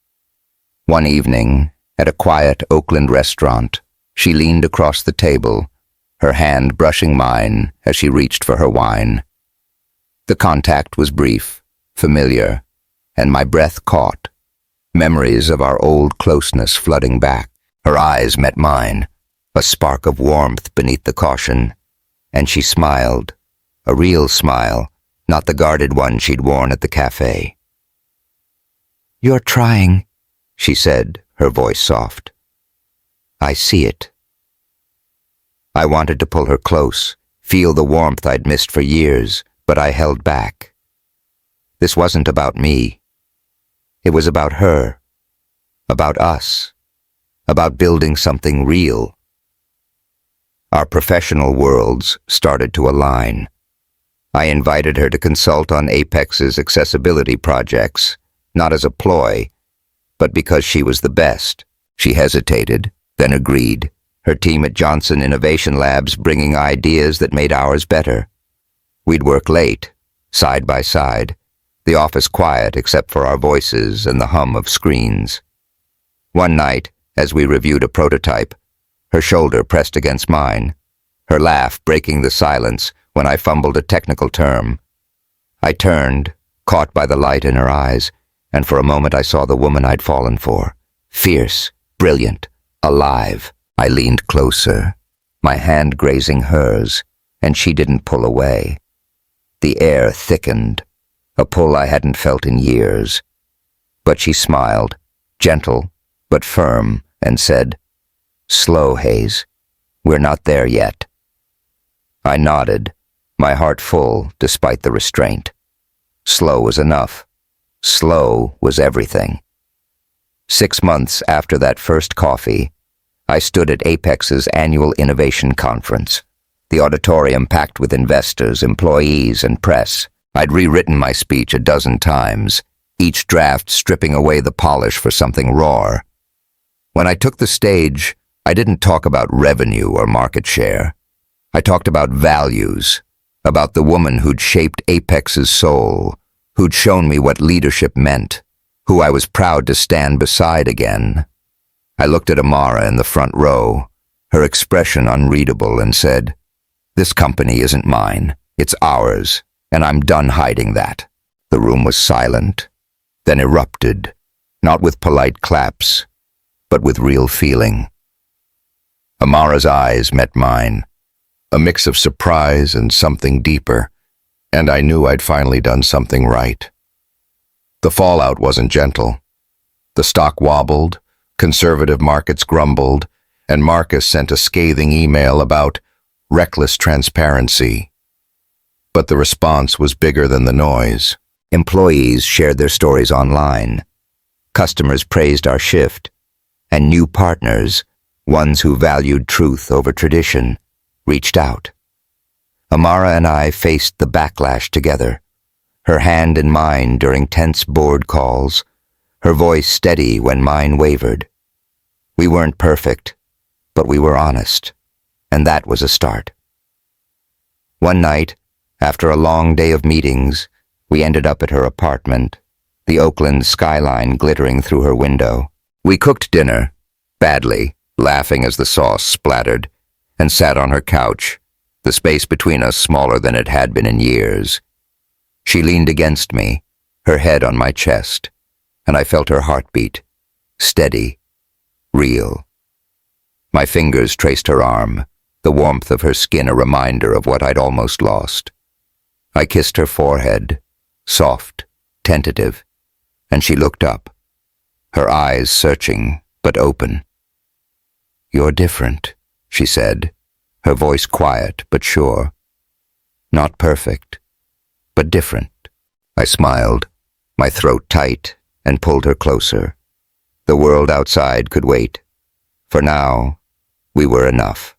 One evening, at a quiet Oakland restaurant, she leaned across the table, her hand brushing mine as she reached for her wine. The contact was brief, familiar, and my breath caught, memories of our old closeness flooding back. Her eyes met mine, a spark of warmth beneath the caution, and she smiled, a real smile, not the guarded one she'd worn at the cafe. "You're trying," she said, her voice soft. "I see it." I wanted to pull her close, feel the warmth I'd missed for years, but I held back. This wasn't about me. It was about her, about us, about building something real. Our professional worlds started to align. I invited her to consult on Apex's accessibility projects, not as a ploy, but because she was the best. She hesitated, then agreed, her team at Johnson Innovation Labs bringing ideas that made ours better. We'd work late, side by side, the office quiet except for our voices and the hum of screens. One night, as we reviewed a prototype, her shoulder pressed against mine, her laugh breaking the silence when I fumbled a technical term. I turned, caught by the light in her eyes, and for a moment I saw the woman I'd fallen for. Fierce, brilliant, alive. I leaned closer, my hand grazing hers, and she didn't pull away. The air thickened, a pull I hadn't felt in years. But she smiled, gentle but firm, and said, "Slow, Hayes. We're not there yet." I nodded, my heart full despite the restraint. Slow was enough. Slow was everything. 6 months after that first coffee, I stood at Apex's annual innovation conference, the auditorium packed with investors, employees, and press. I'd rewritten my speech a dozen times, each draft stripping away the polish for something raw. When I took the stage, I didn't talk about revenue or market share. I talked about values, about the woman who'd shaped Apex's soul, who'd shown me what leadership meant, who I was proud to stand beside again. I looked at Amara in the front row, her expression unreadable, and said, "This company isn't mine, it's ours, and I'm done hiding that." The room was silent, then erupted, not with polite claps, but with real feeling. Amara's eyes met mine, a mix of surprise and something deeper, and I knew I'd finally done something right. The fallout wasn't gentle. The stock wobbled, conservative markets grumbled, and Marcus sent a scathing email about reckless transparency. But the response was bigger than the noise. Employees shared their stories online. Customers praised our shift. And new partners, ones who valued truth over tradition, reached out. Amara and I faced the backlash together, her hand in mine during tense board calls, her voice steady when mine wavered. We weren't perfect, but we were honest, and that was a start. One night, after a long day of meetings, we ended up at her apartment, the Oakland skyline glittering through her window. We cooked dinner, badly, laughing as the sauce splattered, and sat on her couch, the space between us smaller than it had been in years. She leaned against me, her head on my chest, and I felt her heartbeat, steady, real. My fingers traced her arm, the warmth of her skin a reminder of what I'd almost lost. I kissed her forehead, soft, tentative, and she looked up, her eyes searching but open. "You're different," she said, her voice quiet but sure. "Not perfect, but different." I smiled, my throat tight, and pulled her closer. The world outside could wait. For now, we were enough.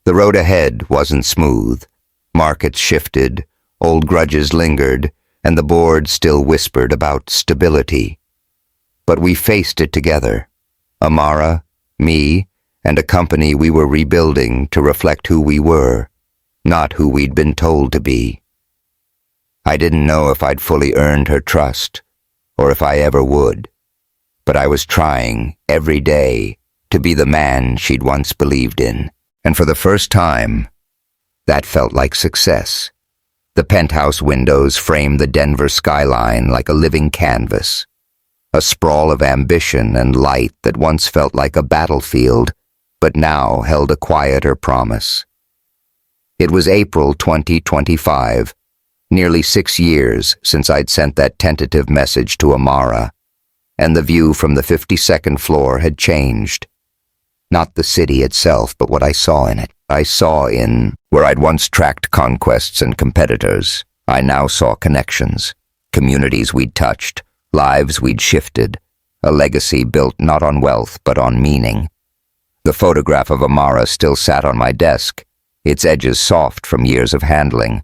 The road ahead wasn't smooth. Markets shifted, old grudges lingered, and the board still whispered about stability. But we faced it together. Amara, me, and a company we were rebuilding to reflect who we were, not who we'd been told to be. I didn't know if I'd fully earned her trust, or if I ever would, but I was trying, every day, to be the man she'd once believed in. And for the first time, that felt like success. The penthouse windows framed the Denver skyline like a living canvas, a sprawl of ambition and light that once felt like a battlefield, but now held a quieter promise. It was April 2025, nearly 6 years since I'd sent that tentative message to Amara, and the view from the 52nd floor had changed. Not the city itself, but what I saw in it. I saw in where I'd once tracked conquests and competitors. I now saw connections, communities we'd touched, lives we'd shifted, a legacy built not on wealth but on meaning. The photograph of Amara still sat on my desk, its edges soft from years of handling,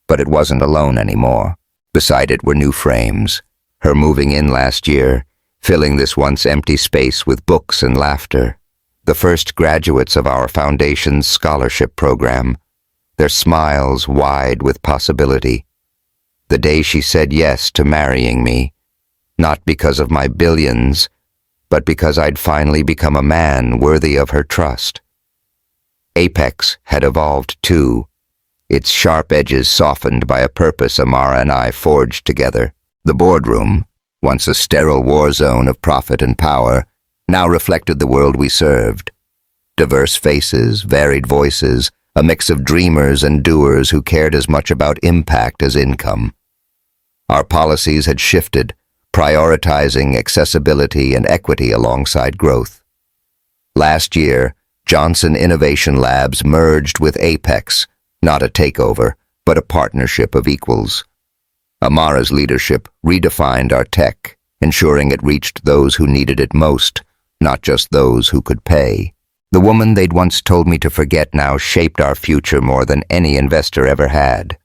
but it wasn't alone anymore. Beside it were new frames, her moving in last year, filling this once empty space with books and laughter. The first graduates of our foundation's scholarship program, their smiles wide with possibility. The day she said yes to marrying me, not because of my billions, but because I'd finally become a man worthy of her trust. Apex had evolved too, its sharp edges softened by a purpose Amara and I forged together. The boardroom, once a sterile war zone of profit and power, now reflected the world we served. Diverse faces, varied voices, a mix of dreamers and doers who cared as much about impact as income. Our policies had shifted, prioritizing accessibility and equity alongside growth. Last year, Johnson Innovation Labs merged with Apex, not a takeover, but a partnership of equals. Amara's leadership redefined our tech, ensuring it reached those who needed it most, not just those who could pay. The woman they'd once told me to forget now shaped our future more than any investor ever had.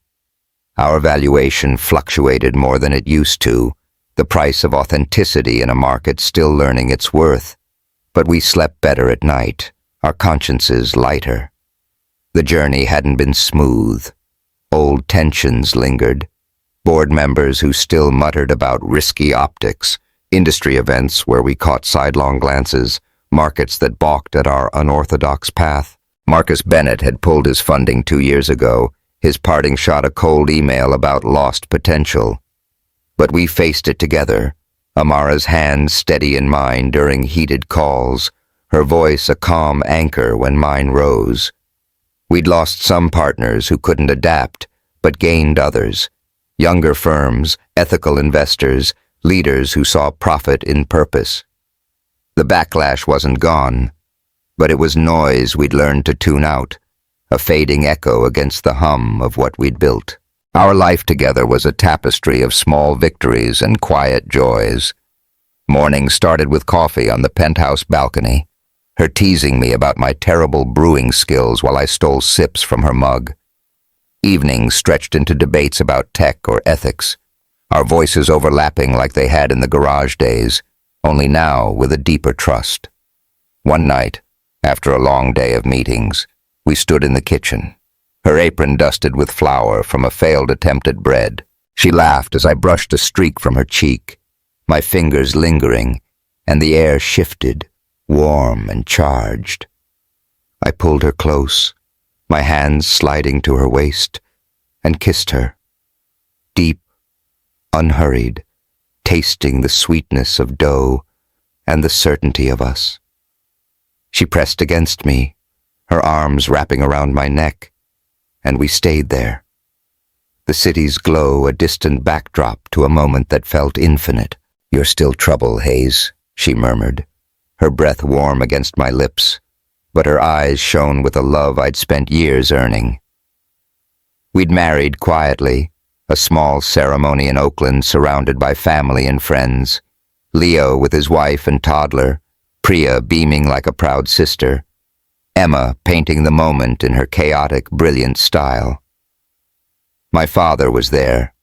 Our valuation fluctuated more than it used to, the price of authenticity in a market still learning its worth. But we slept better at night, our consciences lighter. The journey hadn't been smooth. Old tensions lingered. Board members who still muttered about risky optics, industry events where we caught sidelong glances, markets that balked at our unorthodox path. Marcus Bennett had pulled his funding 2 years ago, his parting shot a cold email about lost potential. But we faced it together, Amara's hand steady in mine during heated calls, her voice a calm anchor when mine rose. We'd lost some partners who couldn't adapt, but gained others. Younger firms, ethical investors, leaders who saw profit in purpose. The backlash wasn't gone, but it was noise we'd learned to tune out, a fading echo against the hum of what we'd built. Our life together was a tapestry of small victories and quiet joys. Mornings started with coffee on the penthouse balcony, her teasing me about my terrible brewing skills while I stole sips from her mug. Evenings stretched into debates about tech or ethics, our voices overlapping like they had in the garage days, only now with a deeper trust. One night, after a long day of meetings, we stood in the kitchen, her apron dusted with flour from a failed attempt at bread. She laughed as I brushed a streak from her cheek, my fingers lingering, and the air shifted, warm and charged. I pulled her close, my hands sliding to her waist, and kissed her. Deep, unhurried, tasting the sweetness of dough and the certainty of us. She pressed against me, her arms wrapping around my neck, and we stayed there. The city's glow a distant backdrop to a moment that felt infinite. "You're still trouble, Hayes," she murmured, her breath warm against my lips, but her eyes shone with a love I'd spent years earning. We'd married quietly, a small ceremony in Oakland surrounded by family and friends, Leo with his wife and toddler, Priya beaming like a proud sister, Emma painting the moment in her chaotic, brilliant style. My father was there,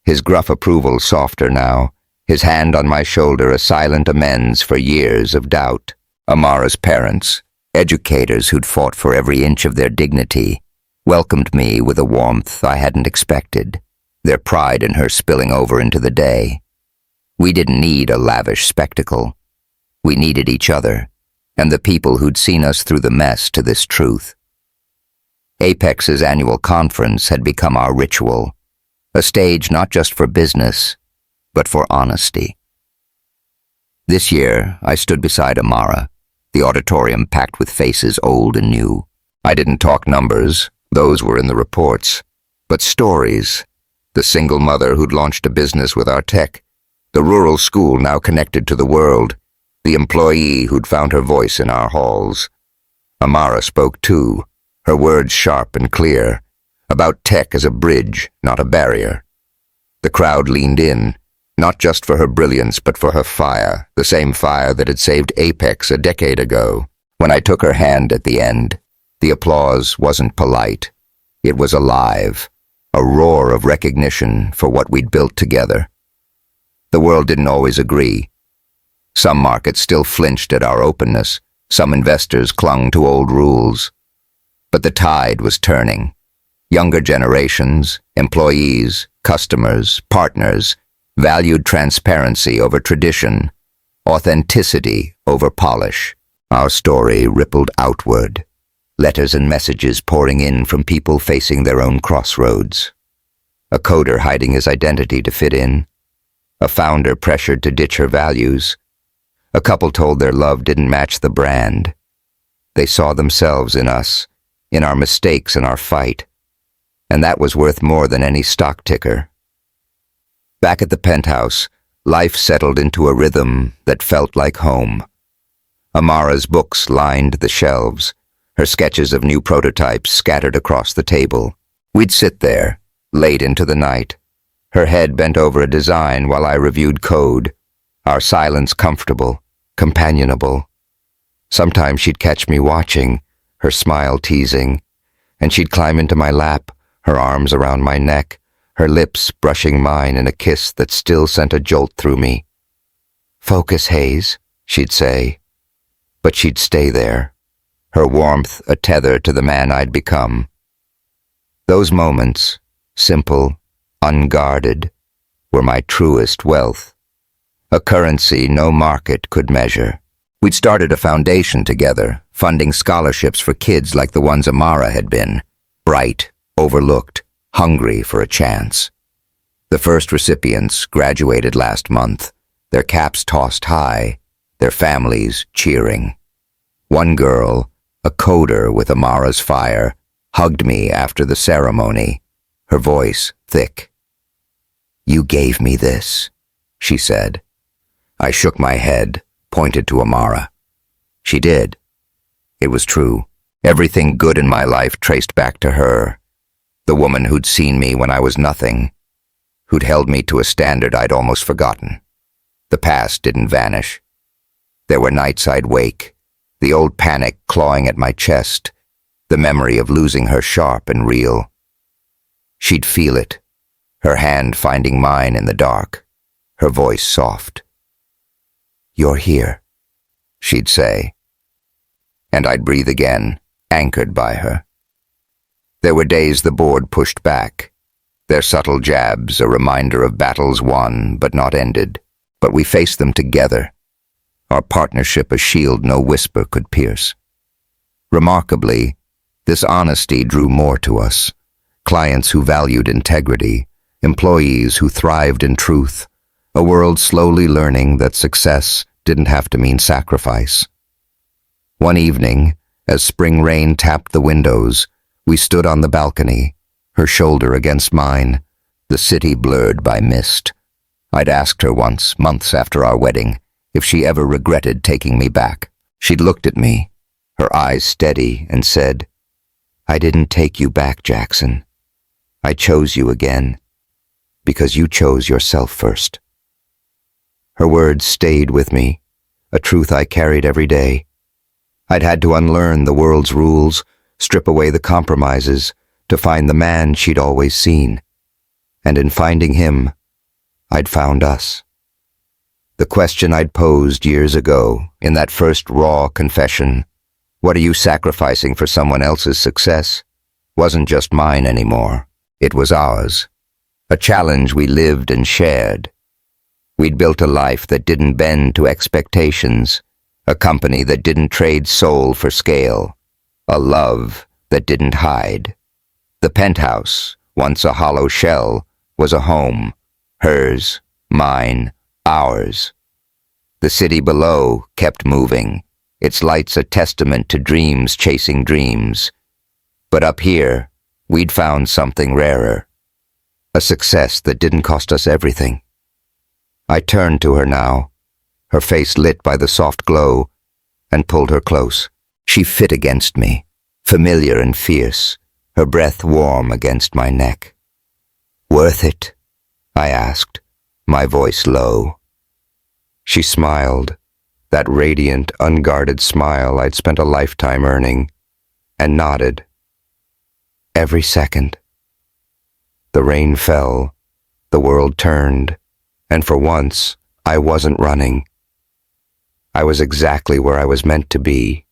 his gruff approval softer now, his hand on my shoulder a silent amends for years of doubt. Amara's parents, educators who'd fought for every inch of their dignity, welcomed me with a warmth I hadn't expected, their pride in her spilling over into the day. We didn't need a lavish spectacle. We needed each other, and the people who'd seen us through the mess to this truth. Apex's annual conference had become our ritual, a stage not just for business, but for honesty. This year, I stood beside Amara, the auditorium packed with faces old and new. I didn't talk numbers, those were in the reports, but stories. The single mother who'd launched a business with our tech, the rural school now connected to the world, the employee who'd found her voice in our halls. Amara spoke too, her words sharp and clear, about tech as a bridge, not a barrier. The crowd leaned in, not just for her brilliance but for her fire, the same fire that had saved Apex a decade ago. When I took her hand at the end, the applause wasn't polite. It was alive, a roar of recognition for what we'd built together. The world didn't always agree. Some markets still flinched at our openness, some investors clung to old rules. But the tide was turning. Younger generations, employees, customers, partners, valued transparency over tradition, authenticity over polish. Our story rippled outward, letters and messages pouring in from people facing their own crossroads. A coder hiding his identity to fit in, a founder pressured to ditch her values, a couple told their love didn't match the brand. They saw themselves in us, in our mistakes and our fight, and that was worth more than any stock ticker. Back at the penthouse, life settled into a rhythm that felt like home. Amara's books lined the shelves, her sketches of new prototypes scattered across the table. We'd sit there, late into the night, her head bent over a design while I reviewed code, our silence comfortable, companionable. Sometimes she'd catch me watching, her smile teasing, and she'd climb into my lap, her arms around my neck, her lips brushing mine in a kiss that still sent a jolt through me. "Focus, Hayes," she'd say. But she'd stay there, her warmth a tether to the man I'd become. Those moments, simple, unguarded, were my truest wealth, a currency no market could measure. We'd started a foundation together, funding scholarships for kids like the ones Amara had been, bright, overlooked, hungry for a chance. The first recipients graduated last month, their caps tossed high, their families cheering. One girl, a coder with Amara's fire, hugged me after the ceremony, her voice thick. "You gave me this," she said. I shook my head, pointed to Amara. She did. It was true. Everything good in my life traced back to her. The woman who'd seen me when I was nothing, who'd held me to a standard I'd almost forgotten. The past didn't vanish. There were nights I'd wake, the old panic clawing at my chest, the memory of losing her sharp and real. She'd feel it, her hand finding mine in the dark, her voice soft. "You're here," she'd say. And I'd breathe again, anchored by her. There were days the board pushed back, their subtle jabs a reminder of battles won but not ended, but we faced them together, our partnership a shield no whisper could pierce. Remarkably, this honesty drew more to us, clients who valued integrity, employees who thrived in truth, a world slowly learning that success didn't have to mean sacrifice. One evening, as spring rain tapped the windows, we stood on the balcony, her shoulder against mine, the city blurred by mist. I'd asked her once, months after our wedding, if she ever regretted taking me back. She'd looked at me, her eyes steady, and said, "I didn't take you back, Jackson. I chose you again, because you chose yourself first." Her words stayed with me, a truth I carried every day. I'd had to unlearn the world's rules, strip away the compromises, to find the man she'd always seen. And in finding him, I'd found us. The question I'd posed years ago, in that first raw confession, "What are you sacrificing for someone else's success?" wasn't just mine anymore. It was ours. A challenge we lived and shared. We'd built a life that didn't bend to expectations, a company that didn't trade soul for scale, a love that didn't hide. The penthouse, once a hollow shell, was a home, hers, mine, ours. The city below kept moving, its lights a testament to dreams chasing dreams. But up here, we'd found something rarer, a success that didn't cost us everything. I turned to her now, her face lit by the soft glow, and pulled her close. She fit against me, familiar and fierce, her breath warm against my neck. "Worth it?" I asked, my voice low. She smiled, that radiant, unguarded smile I'd spent a lifetime earning, and nodded. Every second. The rain fell, the world turned, and for once, I wasn't running. I was exactly where I was meant to be,